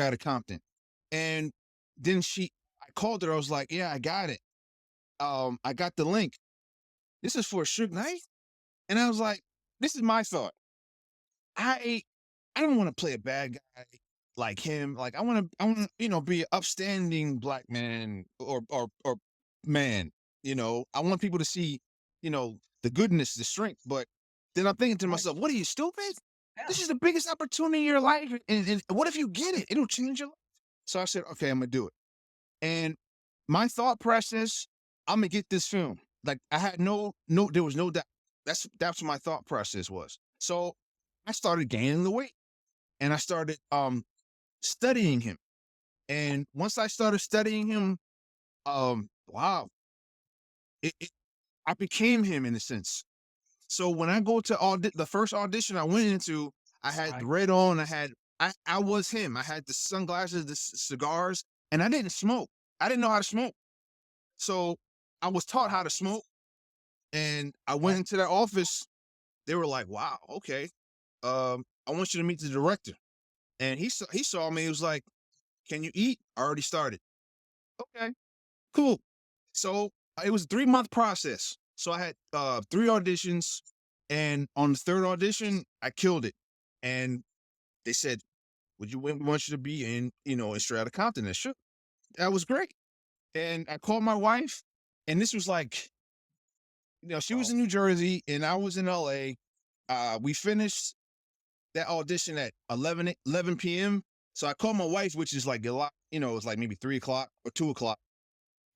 Outta Compton. And then I called her. I was like, "Yeah, I got it. I got the link. This is for Suge Knight." And I was like, "This is my thought. I I don't want to play a bad guy like him. Like I want to be an upstanding black man or man. I want people to see, the goodness, the strength. But then I'm thinking to Right. myself, what are you, stupid? This Yeah. is the biggest opportunity in your life. And what if you get it? It'll change your life. So I said, okay, I'm gonna do it. And my thought process, I'm gonna get this film. Like I had there was no doubt. That's what my thought process was. So I started gaining the weight and I started studying him. And once I started studying him, wow, I became him in a sense. So when I go to the first audition I went into, I had the Right. red on. I was him. I had the sunglasses, the cigars, and I didn't smoke. I didn't know how to smoke. So I was taught how Wow. to smoke, and I went Right. into that office. They were like, "Wow, okay. I want you to meet the director." And he saw me. He was like, "Can you eat?" I already started. Okay, cool. So it was a 3-month process. So I had 3 auditions, and on the third audition, I killed it. And they said, "Would we want you to be in straight out of Compton?" And sure, that was great. And I called my wife, and this was like, she was Wow. in New Jersey, and I was in LA. We finished that audition at 11 p.m. So I called my wife, which is like a lot, it was like maybe 3 o'clock or 2 o'clock.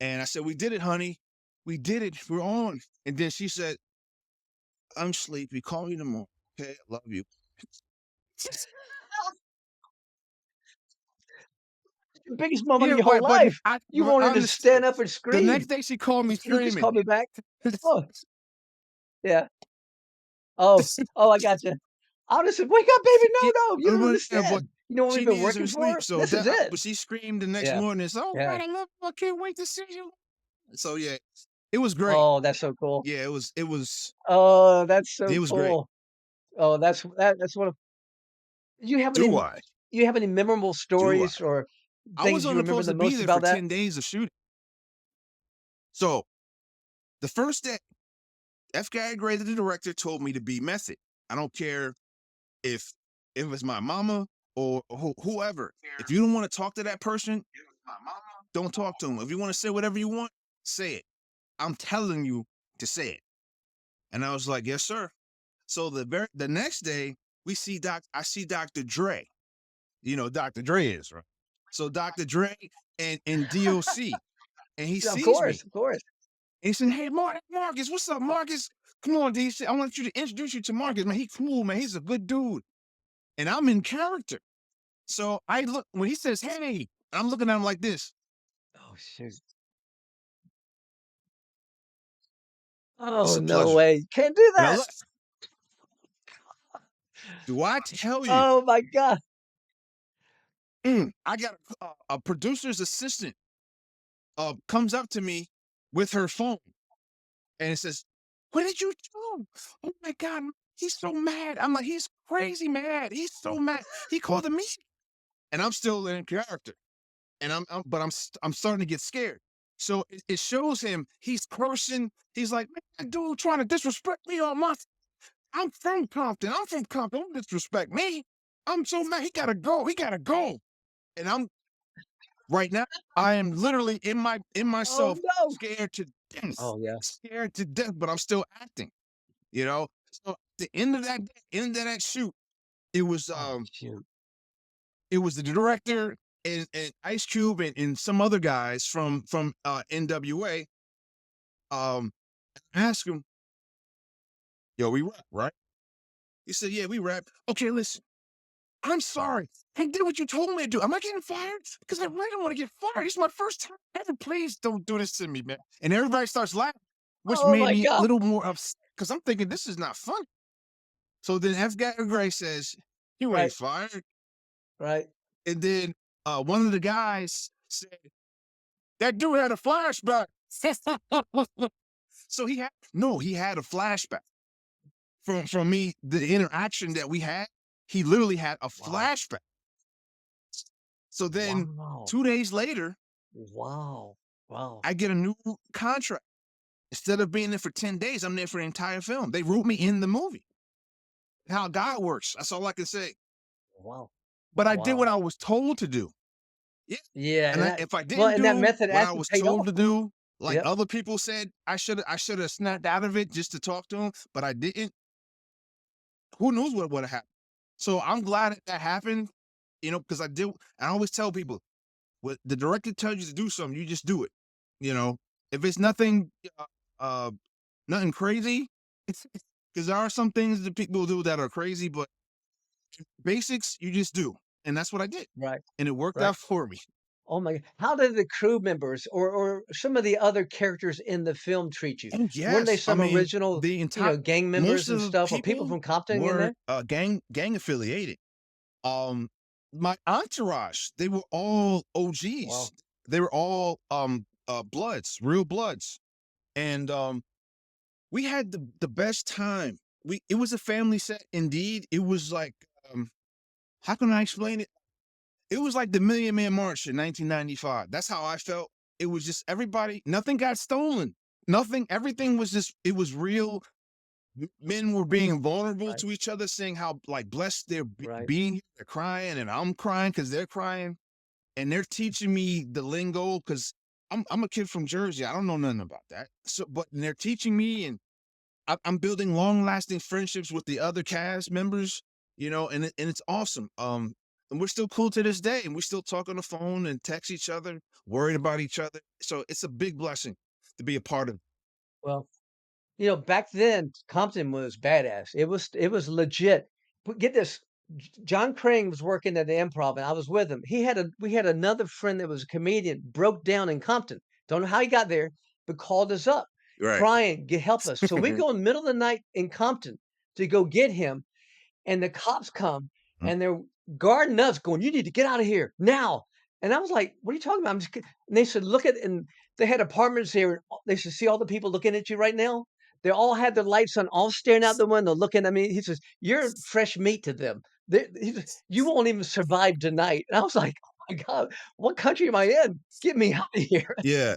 And I said, "We did it, honey. We did it. We're on." And then she said, "I'm sleepy. Call me tomorrow. Okay, I love you." The biggest moment of Yeah, your whole but life. You I wanted to stand understood. up and The next scream. day she called me Can you just screaming. call me back? Oh, yeah. Oh, oh, I gotcha. I would've said, "Wake up, baby. Yeah, No, no, you don't but understand. You know what we've she been needed some working sleep. for? So This is it." but she screamed the next Yeah. morning. So, "Oh Yeah. God, I love you. I can't wait to see you." So yeah, it was great. Oh, that's so cool. Yeah, Oh, that's so it was great. cool. Oh, that's one of you have Do any I? you have any memorable Do I? stories or I was things you only remember supposed the to be most there for about that? 10 days of shooting. So the first day, F. Gary Gray, the director, told me to be method. I don't care if it's my mama or whoever. If you don't want to talk to that person, don't talk to them. If you want to say whatever you want, say it. I'm telling you to say it. And I was like, yes, sir. So the next day, I see Dr. Dre. You know, Dr. Dre is, right? So Dr. Dre and DOC, and he Yeah, of sees course, me. of course. And he said, "Hey, Marcus, what's up, Marcus? Come on, DC. I want you to introduce you to Marcus, man. He cool, man. He's a good dude." And I'm in character. So I look when he says, "Hey," I'm looking at him like this. Oh, shoot. It's Oh, a no pleasure. way. Can't do And I that. look. Do I tell you? Oh my god. I got a producer's assistant comes up to me with her phone and it says, "What did you do? Oh my God, he's so mad." I'm like, "He's crazy mad. He's so mad. He called me," and I'm still in character. And but I'm starting to get scared. So it shows him he's cursing. He's like, "Man, that dude trying to disrespect me on my. I'm from Compton. I'm from Compton. Don't disrespect me. I'm so mad. He gotta go. He gotta go." And I'm right now. I am literally in Oh, myself, no. scared to death, Oh, yeah. scared to death. But I'm still acting. You know. So at the end of that day, end of that shoot, it was Oh, shoot. the director and Ice Cube and some other guys from NWA. Ask him, "Yo, we rap, right?" He said, "Yeah, we rap." "Okay, listen, I'm sorry. I did what you told me to do. Am I getting fired? Because I really don't want to get fired. It's my first time ever. Please don't do this to me, man." And everybody starts laughing, which Oh made my me a god. little more upset because I'm thinking this is not fun. So then F. Gary Gray says, "You ain't Right, fired." right. And then one of the guys said, "That dude had a flashback." So he had a flashback from me, the interaction that we had. He literally had a Wow. flashback. So then Wow. 2 days later, Wow. Wow. I get a new contract. Instead of being there for 10 days, I'm there for the entire film. They wrote me in the movie. How God works. That's all I can say. Wow. But I did what Wow. I was told to do. Yeah. Yeah, And and that if I well, didn't and that do method what I actually was paid told off. to do, Like Yep. other people said, I should have snapped out of it just to talk to him, but I didn't. Who knows what would have happened? So I'm glad that happened, because I did. I always tell people, what the director tells you to do something, you just do it. You know, if it's nothing, uh, nothing crazy, it's because there are some things that people do that are crazy, but basics you just do, and that's what I did, Right. and it worked Right. out for me. Oh my how did the crew members or some of the other characters in the film treat you? And Weren't they yes, I some mean original, the entire gang members most and of the stuff or people people from Compton in were there? gang affiliated. Um, my entourage, they were all OGs. Wow. They were all bloods, real bloods, and we had the best time. It was a family set indeed. It was like how can I explain it? It was like the Million Man March in 1995. That's how I felt. It was just everybody. Nothing got stolen. Nothing. Everything was just. It was real. Men were being vulnerable Right. to each other, saying how like blessed they're Right. being here. They're crying, and I'm crying because they're crying, and they're teaching me the lingo because I'm a kid from Jersey. I don't know nothing about that. So, but they're teaching me, and I'm building long lasting friendships with the other cast members. And it's awesome. And we're still cool to this day, and we still talk on the phone and text each other, worried about each other. So it's a big blessing to be a part of. Well, back then, Compton was badass. It was legit. But get this, John Crane was working at the Improv, and I was with him. We had another friend that was a comedian, broke down in Compton. Don't know how he got there, but called us up, Right. crying, "Get help us." So we go in the middle of the night in Compton to go get him, and the cops come Mm. and they're guarding us going, "You need to get out of here now." And I was like, "What are you talking about?" And they said, "Look at," and they had apartments here. And they said, "See all the people looking at you right now? They all had their lights on, all staring out the window, looking at me." He says, "You're fresh meat to them. He says, you won't even survive tonight." And I was like, "Oh my God, what country am I in? Get me out of here." Yeah.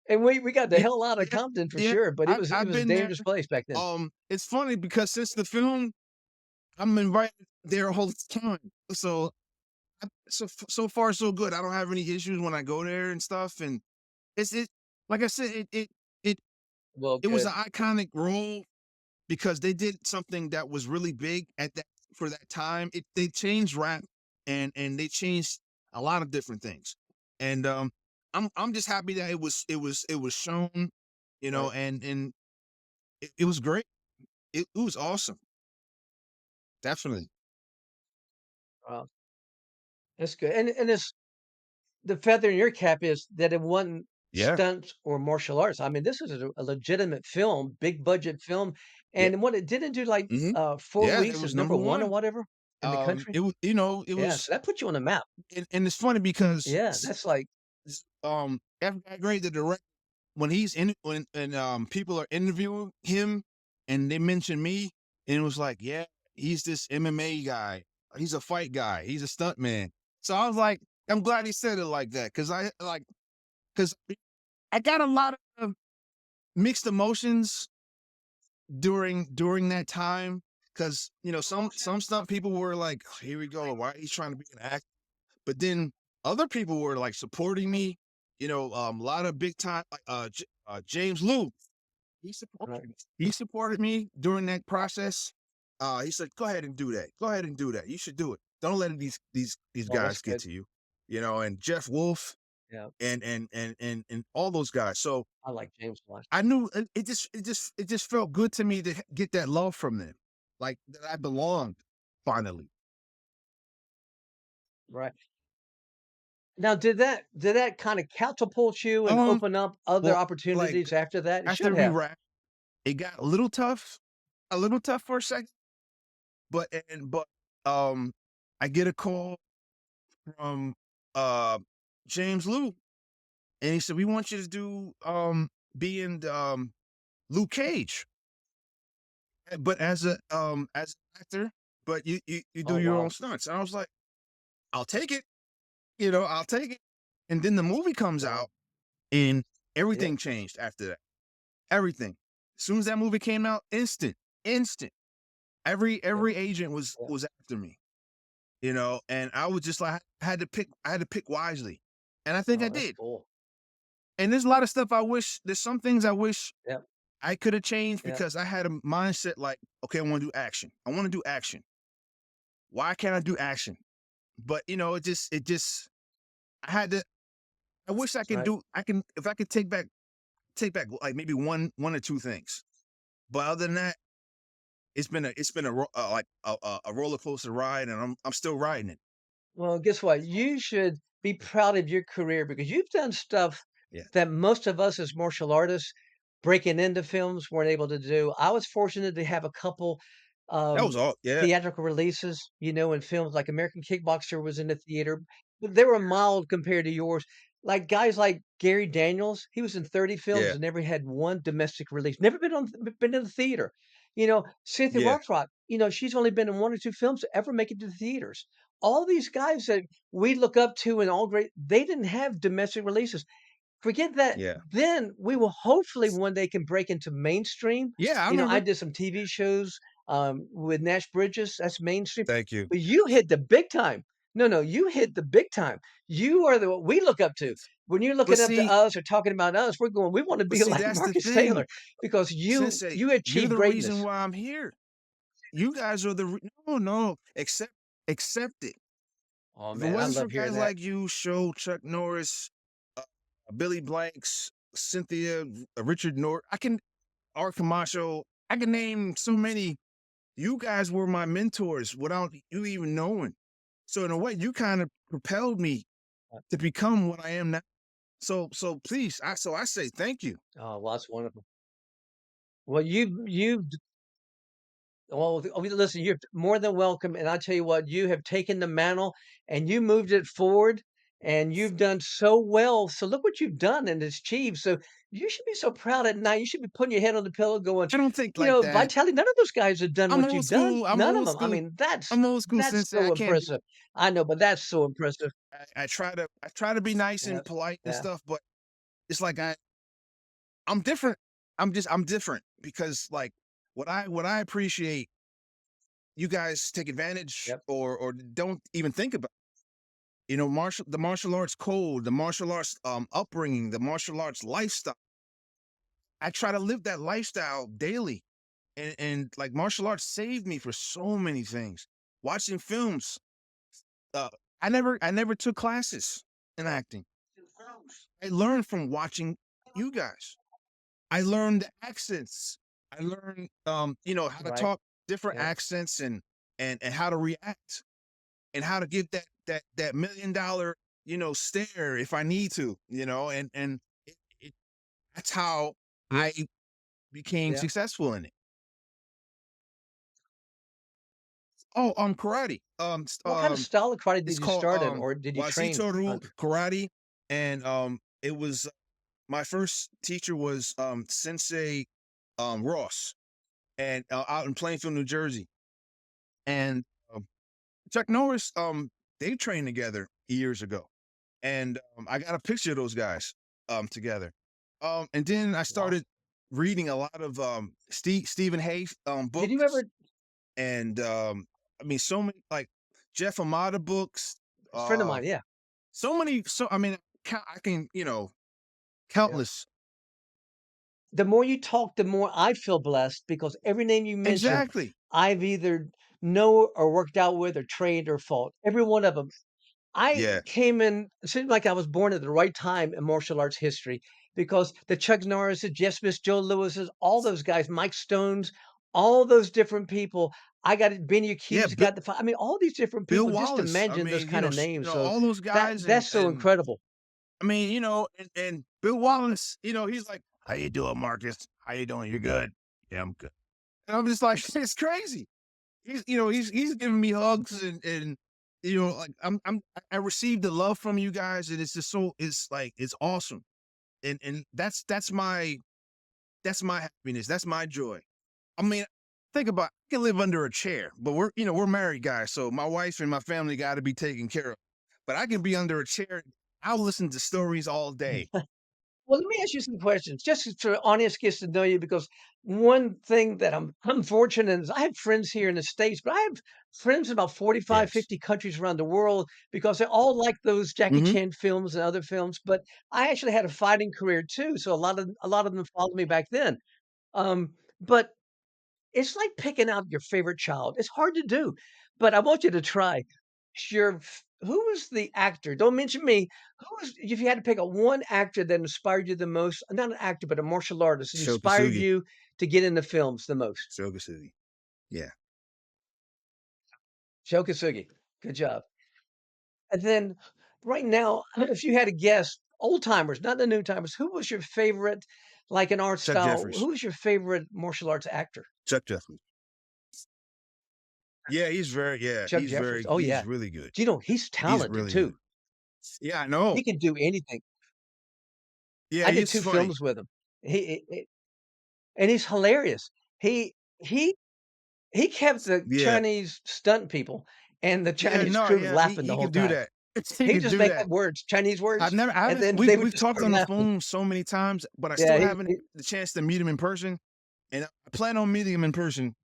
And we got the Yeah. hell out of Yeah. Compton for Yeah. sure, but it I've was a been there. dangerous place back then. It's funny because since the film, I'm invited there all the time. So so far so good. I don't have any issues when I go there and stuff. And it like I said, it Well, it was good. an iconic role because they did something that was really big at that for that time. They changed rap and they changed a lot of different things. And I'm just happy that it was shown, Right. and it was great. It was awesome. Definitely. Wow. That's good. And it's the feather in your cap is that it wasn't Yeah. stunts or martial arts. I mean, this is a legitimate film, big budget film, Yeah. and what it didn't do like Hmm. 4 Yeah, it weeks as was number number 1 or one. whatever in the country. It was it Yeah, was so that put you on the map. and it's funny because Yeah, that's like F. Gray, the director, when he's in when and people are interviewing him and they mention me, and it was like, yeah, he's this MMA guy, he's a fight guy, he's a stunt man. So I was like, I'm glad he said it like that because I got a lot of mixed emotions during that time because some stunt people were like, "Oh, here we go, why he's trying to be an actor," but then other people were like supporting me. A lot of big time James Lou. He supported right. me. He supported me during that process. He said, "Go ahead and do that. Go ahead and do that. You should do it. Don't let these Well, that's guys get good. to you." And Jeff Wolf Yeah, and all those guys. So I like James a lot. I knew it just felt good to me to get that love from them, like that I belonged finally. Right. Now, did that kind of catapult you and Um, open up other well, like opportunities after that? It should after we have. wrapped, it got a little tough for a second, but I get a call from uh James Lou, and he said, "We want you to do be in Luke Cage, but as an actor, but you do Oh, your own wow. stunts." And I was like, "I'll take it, I'll take it." And then the movie comes Wow. out, and Yep. everything changed after that. Everything. As soon as that movie came out, instant. Yep. Every agent Yep. was after me, and I was just like, I had to pick wisely, and I think I Oh, that's did. cool. And there's a lot of stuff I wish. There's some things I wish Yep. I could have changed Yep. because I had a mindset like, okay, I want to do action. I want to do action. Why can't I do action? But it just I had to. I wish I could Right. do. I can if I could take back like maybe one or two things. But other than that, it's been like a roller coaster ride, and I'm still riding it. Well, guess what? You should be proud of your career because you've done stuff Yeah, that most of us as martial artists breaking into films weren't able to do. I was fortunate to have a couple that was um, all. Yeah, theatrical releases, in films like American Kickboxer was in the theater, but they were mild compared to yours. Like guys like Gary Daniels, he was in 30 films yeah, and never had one domestic release. Never been in the theater. Cynthia yeah, Rothrock, she's only been in one or two films to ever make it to the theaters. All these guys that we look up to and all great, they didn't have domestic releases. Forget that. yeah, Then we will hopefully one day can break into mainstream. yeah. I I remember. did some TV shows with Nash Bridges. That's mainstream. Thank you. But you hit the big time. No, no, you hit the big time. You are the what we look up to. When you're But looking up to see, us or talking about us, we're going, we want to but be see, like that's the Marcus Taylor thing, because you Sensei. you You're achieved the reason greatness. why I'm here. You guys are the no, no. Accept it. Oh If it man, I wasn't for love hearing guys that. like you, Show, Chuck Norris, uh, Billy Blanks, Cynthia, Richard North, Art Camacho, I can name so many. You guys were my mentors without you even knowing. So in a way, you kind of propelled me to become what I am now. So please, I say thank you. Oh, well, that's wonderful. Well, listen, you're more than welcome, and I tell you what, you have taken the mantle and you moved it forward, and you've done so well. So look what you've done and achieved. So you should be so proud at night. You should be putting your head on the pillow, going, I don't think like that. Vitali. None of those guys have done I'm what old you've done. school. I'm None of old them. I school. mean, that's I'm old school that's Sensei. I so can't do. impressive. I know, but that's so impressive. I try to be nice and Yes, polite and yeah, stuff, but it's like I'm different. I'm different because like what I appreciate you guys take advantage yep, or don't even think about. The martial arts code, the martial arts upbringing, the martial arts lifestyle. I try to live that lifestyle daily. And like martial arts saved me for so many things. Watching films. Uh I never took classes in acting. I learned from watching you guys. I learned the accents. I learned how to right, talk different yep. accents and how to react and how to give that $1 million stare if I need to, and it, that's how I became Yeah. successful in it. Oh, karate. What kind of style of karate It's did you called start in, or did you train Wazitoru under? Karate, and it was my first teacher was Sensei Ross, and out in Plainfield, New Jersey, and um, Chuck Norris. They trained together years ago, and I got a picture of those guys together. And then I Wow. started reading a lot of Stephen Hayes Did you books, ever? and I mean so many like Jeff Amata books. A friend of Uh, mine, yeah, so many. So I mean, I can yeah. countless. The more you talk, the more I feel blessed because every name you mentioned, Exactly. I've either know or worked out with or trained or fought. Every one of them. I Yeah. came in, it seemed like I was born at the right time in martial arts history because the Chuck Norrises, Jeff Smiths, Joe Lewises, all those guys, Mike Stones, all those different people. I got it. Benny Yeah. Akiva's got the. I mean, all these different Bill people. Just Wallace. I imagine those mean, kind of names. So all those that guys, that's so and incredible. I mean, and Bill Wallace. He's like, "How you doing, Marcus? How you doing? You good? Yeah, I'm good." And I'm just like, it's crazy. He's giving me hugs and like I received the love from you guys, and it's just it's like it's awesome, and that's my happiness, that's my joy. I mean, think about I can live under a chair, but we're married guys, so my wife and my family got to be taken care of. But I can be under a chair. I'll listen to stories all day. Well, let me ask you some questions, just so the audience gets to know you. Because one thing that I'm fortunate is I have friends here in the States, but I have friends in about 45, Yes. 50 countries around the world because they all like those Jackie Mhm. Chan films and other films. But I actually had a fighting career too, so a lot of them followed me back then. But it's like picking out your favorite child. It's hard to do, but I want you to try. Who was the actor? Don't mention me. Who was, if you had to pick a one actor that inspired you the most, not an actor, but a martial artist that inspired Shokasugi. you to get into films the most? Shokasugi. Yeah. Joe Kasugi. Good job. And then right now, if you had to guess, old timers, not the new timers, who was your favorite, like an art Chuck style? Jeffries. Who was your favorite martial arts actor? Chuck Jeffries. Yeah, Chuck Jeffries. Oh he's yeah. really good. You know, he's He's talented really good. too. Yeah, I know. He can do anything. Yeah, I did he's 2 funny. films with him. He and he's hilarious. He he he kept the Yeah. Chinese stunt people and the Yeah, Chinese no, crew yeah, laughing the he whole could do time. that. He He'd could just do make up that. words, Chinese I've words, never I and haven't then they would we've just talked start on the laughing. phone so many times, but I Yeah, still haven't the chance to meet him in person, and I plan on meeting him in person.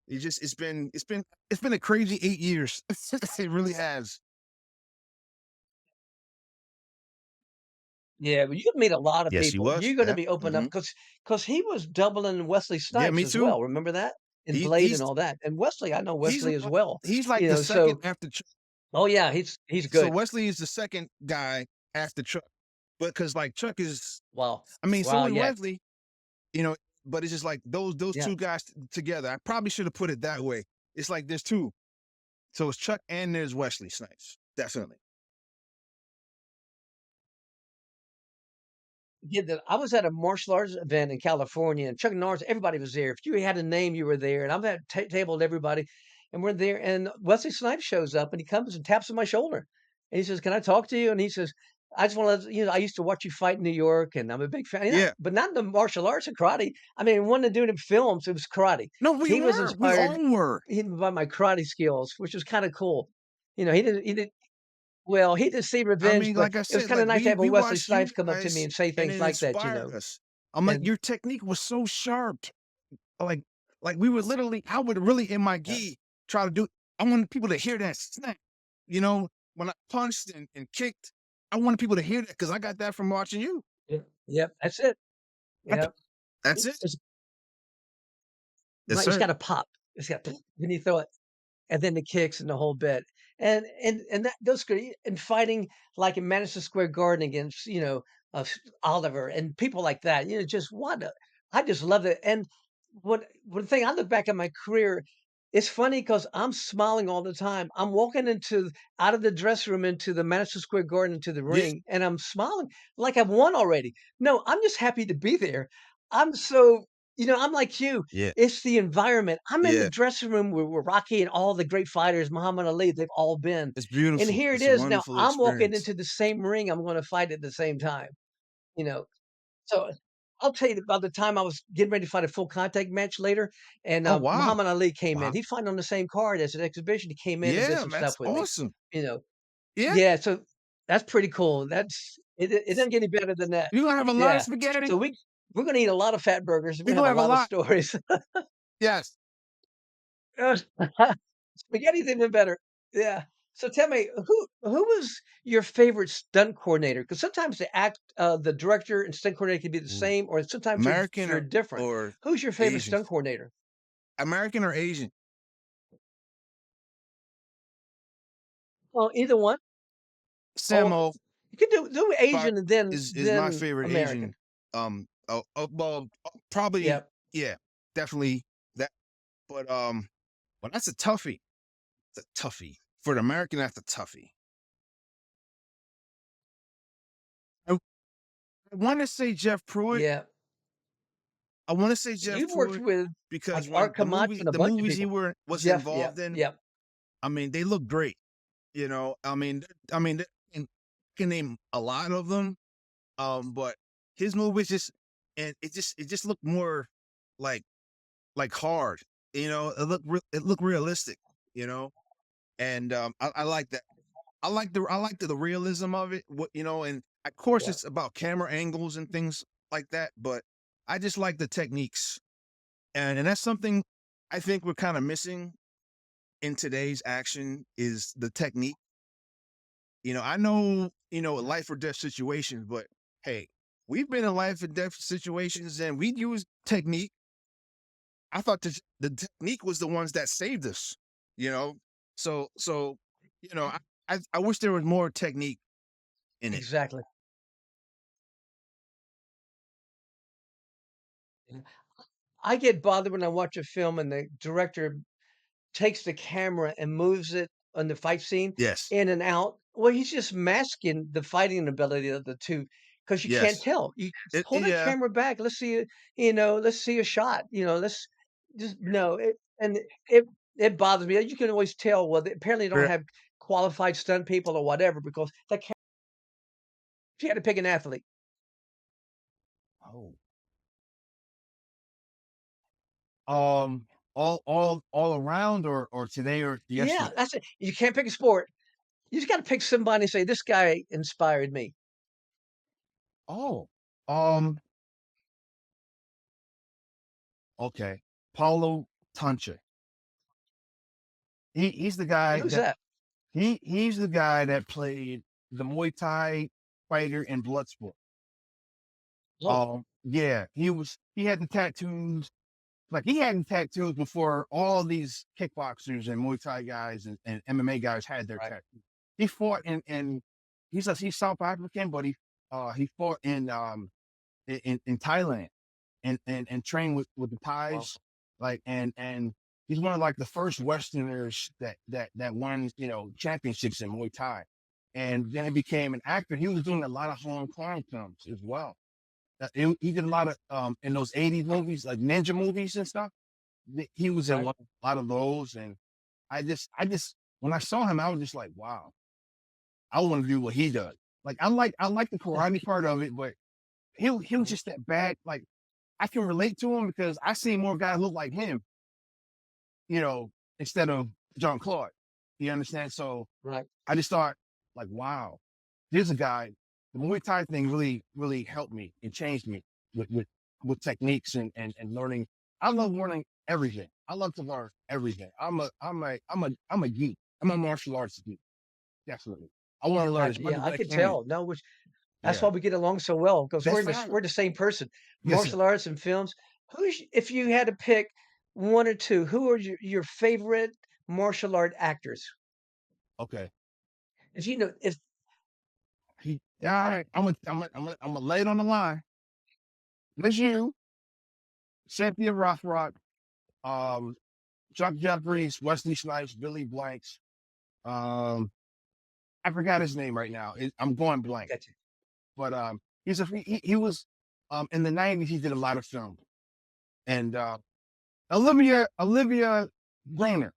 It's been a crazy 8 years. It really has. yeah, but you could meet a lot of Yes, he people. was. You're gonna Yeah. be open up Mhm. because he was doubling Wesley Yeah, Snipes me as too. well, remember that? In He Blade and he's all that, and Wesley, I know he's Wesley as well, he's like the second so after Chuck. oh, yeah, he's So good. Wesley is the second guy after Chuck. But because like Chuck is Wow. I mean, so Wow, is yeah, Wesley, you know, but it's just like those yeah. 2 guys together. I probably should have put it that way. It's like there's 2. So it's Chuck and there's Wesley Snipes. Definitely. I was at a martial arts event in California, and Chuck Norris, everybody was there. If you had a name, you were there. And I've had tabled everybody, and we're there. And Wesley Snipes shows up, and he comes and taps on my shoulder, and he says, "Can I talk to you?" And he says, "I just want to, I used to watch you fight in New York, and I'm a big fan, Yeah. but not the martial arts and karate. I mean, one of doing in films, it was karate. No, we He was were. We inspired all were. even by my karate skills, which was kind of cool. He didn't. Well, he didn't see I revenge, mean, but like I it was said, kind of like nice to have a we Wesley watched you Snipes come up to me guys and say and things it like that, inspired us. I'm like, and your technique was so sharp. Like like we would literally I would really in my yeah. gi try to do I wanted people to hear that snap. You know, when I punched and kicked, I wanted people to hear that because I got that from watching you. Yeah. Yep, that's it. I th- Yep. That's it. It's Yes, right, it's sir. gotta pop. It's got then you throw it, and then the kicks and the whole bit. And that those great in fighting like in Madison Square Garden against, Oliver and people like that, just what a I just love it. And one thing I look back at my career, it's funny because 'cause I'm smiling all the time. I'm walking out of the dressing room into the Madison Square Garden into the Yeah, ring, and I'm smiling like I've won already. No, I'm just happy to be there. I'm so I'm like you. yeah, It's the environment. I'm in the yeah. dressing room where Rocky and all the great fighters, Muhammad Ali, they've all been. It's And beautiful. here it It's a is. Now wonderful I'm walking experience. into the same ring I'm gonna fight at the same time, you know. So I'll tell you about the time I was getting ready to fight a full contact match later, and Oh wow. Muhammad Ali came in. Wow. He's fighting on the same card as an exhibition. He came in and did Yeah, some stuff that's with me, awesome. you know. Yeah. Yeah, so that's pretty cool. It doesn't get any better than that. You're gonna have a lot of Yeah. spaghetti. So we're gonna eat a lot of fat burgers. We're You're gonna have gonna a have a lot of lot. stories. Spaghetti's even better. Yeah. So tell me, who was your favorite stunt coordinator? Because sometimes the director and stunt coordinator can be the Ooh. same, or sometimes American you're different. or Who's your favorite Asian? stunt coordinator? American or Asian? Well, either one. Oh, Samo you can do Park Asian and then is my then favorite American. Asian. Well, probably Yep. yeah, definitely that. But that's a toughie. It's a toughie for the American. That's a toughie. I, I want to say Jeff Pruitt. Yeah. I want to say Jeff You've worked Pruitt with because like when Art Camacho and a the bunch of movies he people. was Jeff. Yep. involved in, Yep. I mean, they look great. You know, I mean, and I can name a lot of them. But his movies and it just looked more like hard. You know, it looked realistic. You know, and I like that. I like the realism of it. What you know, and of course Yeah, it's about camera angles and things like that. But I just like the techniques, and that's something I think we're kind of missing in today's action is the technique. I know life or death situations, but hey, we've been in life or death situations and we use technique. I thought the technique was the ones that saved us. You know, so I wish there was more technique in it. exactly. Yeah. I get bothered when I watch a film and the director takes the camera and moves it on the fight scene Yes, in and out. Well, he's just masking the fighting ability of the 2 because you can't yes, tell. You pull the yeah, camera back. Let's see it, let's see a shot. Let's just no. It bothers me. You can always tell. Well, they apparently don't re- have qualified stunt people or whatever because if you had to pick an athlete, oh, um, all around or today or yeah, yesterday. that's it. You can't pick a sport. You just got to pick somebody and say this guy inspired me. Oh, um, okay, Paulo Tunche. He's the guy Who's that that? he's the guy that played the Muay Thai fighter in Bloodsport. Oh, Yeah, he had the tattoos. Like he had the tattoos before all these kickboxers and Muay Thai guys and MMA guys had their right. tattoos. He fought in he's South African, but he fought in Thailand and trained with the Well, Thais, like and he's one of like the first Westerners that won championships in Muay Thai, and then he became an actor. He was doing a lot of Hong Kong films as well. He did a lot of in those '80s movies, like ninja movies and stuff. He was in right. a lot of those, and I just when I saw him, I was just like, wow, I want to do what he does. Like I like the karate part of it, but he was just that bad. Like I can relate to him because I see more guys look like him, you know, instead of John Claude. You understand? So Right. I just thought, like, wow, there's a guy. The Muay Thai thing really, really helped me and changed me with techniques and learning. I love learning everything. I love to learn everything. I'm a geek. I'm a martial arts geek. Definitely. I want to learn as much Yeah, as I I could can. tell. No, which that's Yeah. why we get along so well because That's right. we're the same person. Yes, sir. Martial arts and films. If you had to pick one or two, who are your favorite martial art actors? Okay. If you know, if Yeah, all right. I'm a lay it on the line. Miss you, Cynthia Rothrock, um, Chuck Jeffries, Wesley Snipes, Billy Blanks. Um, I forgot his name right now. I'm going blank. gotcha. But he was in the '90s. He did a lot of films. And Olivia Grainer.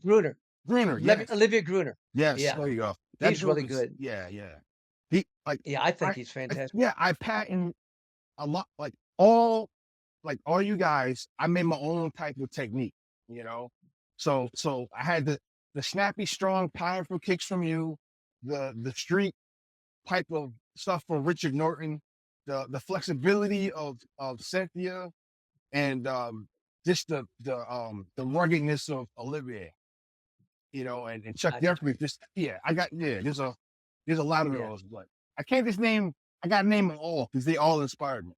Gruner, Grainer, yes. Olivia Gruner. Yes, Yeah, there you go. That he's dude really was, good. yeah, yeah. He like Yeah, I think I, he's fantastic. I patent a lot like all you guys, I made my own type of technique, you know. So I had the snappy, strong, powerful kicks from you, the street type of stuff from Richard Norton, the flexibility of Cynthia, and just the ruggedness of Olivier, and Chuck I, Jeffries. Just there's a lot of yeah. those, but I can't just name. I got to name them all because they all inspired me.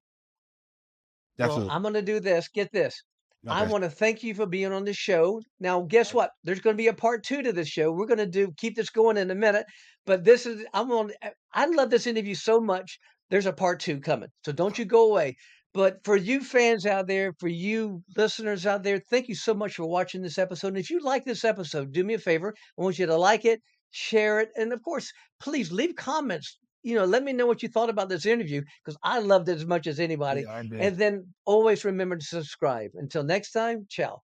Well, Definitely. I'm going to do this. Get this. I Okay. want to thank you for being on the show. Now, guess what? There's going to be a part two to this show. We're going to keep this going in a minute, but I love this interview so much. There's a part two coming. So don't you go away. But for you fans out there, for you listeners out there, thank you so much for watching this episode. And if you like this episode, do me a favor. I want you to like it, share it, and of course, please leave comments. Let me know what you thought about this interview because I loved it as much as anybody. Yeah, I did. And then always remember to subscribe. Until next time, ciao.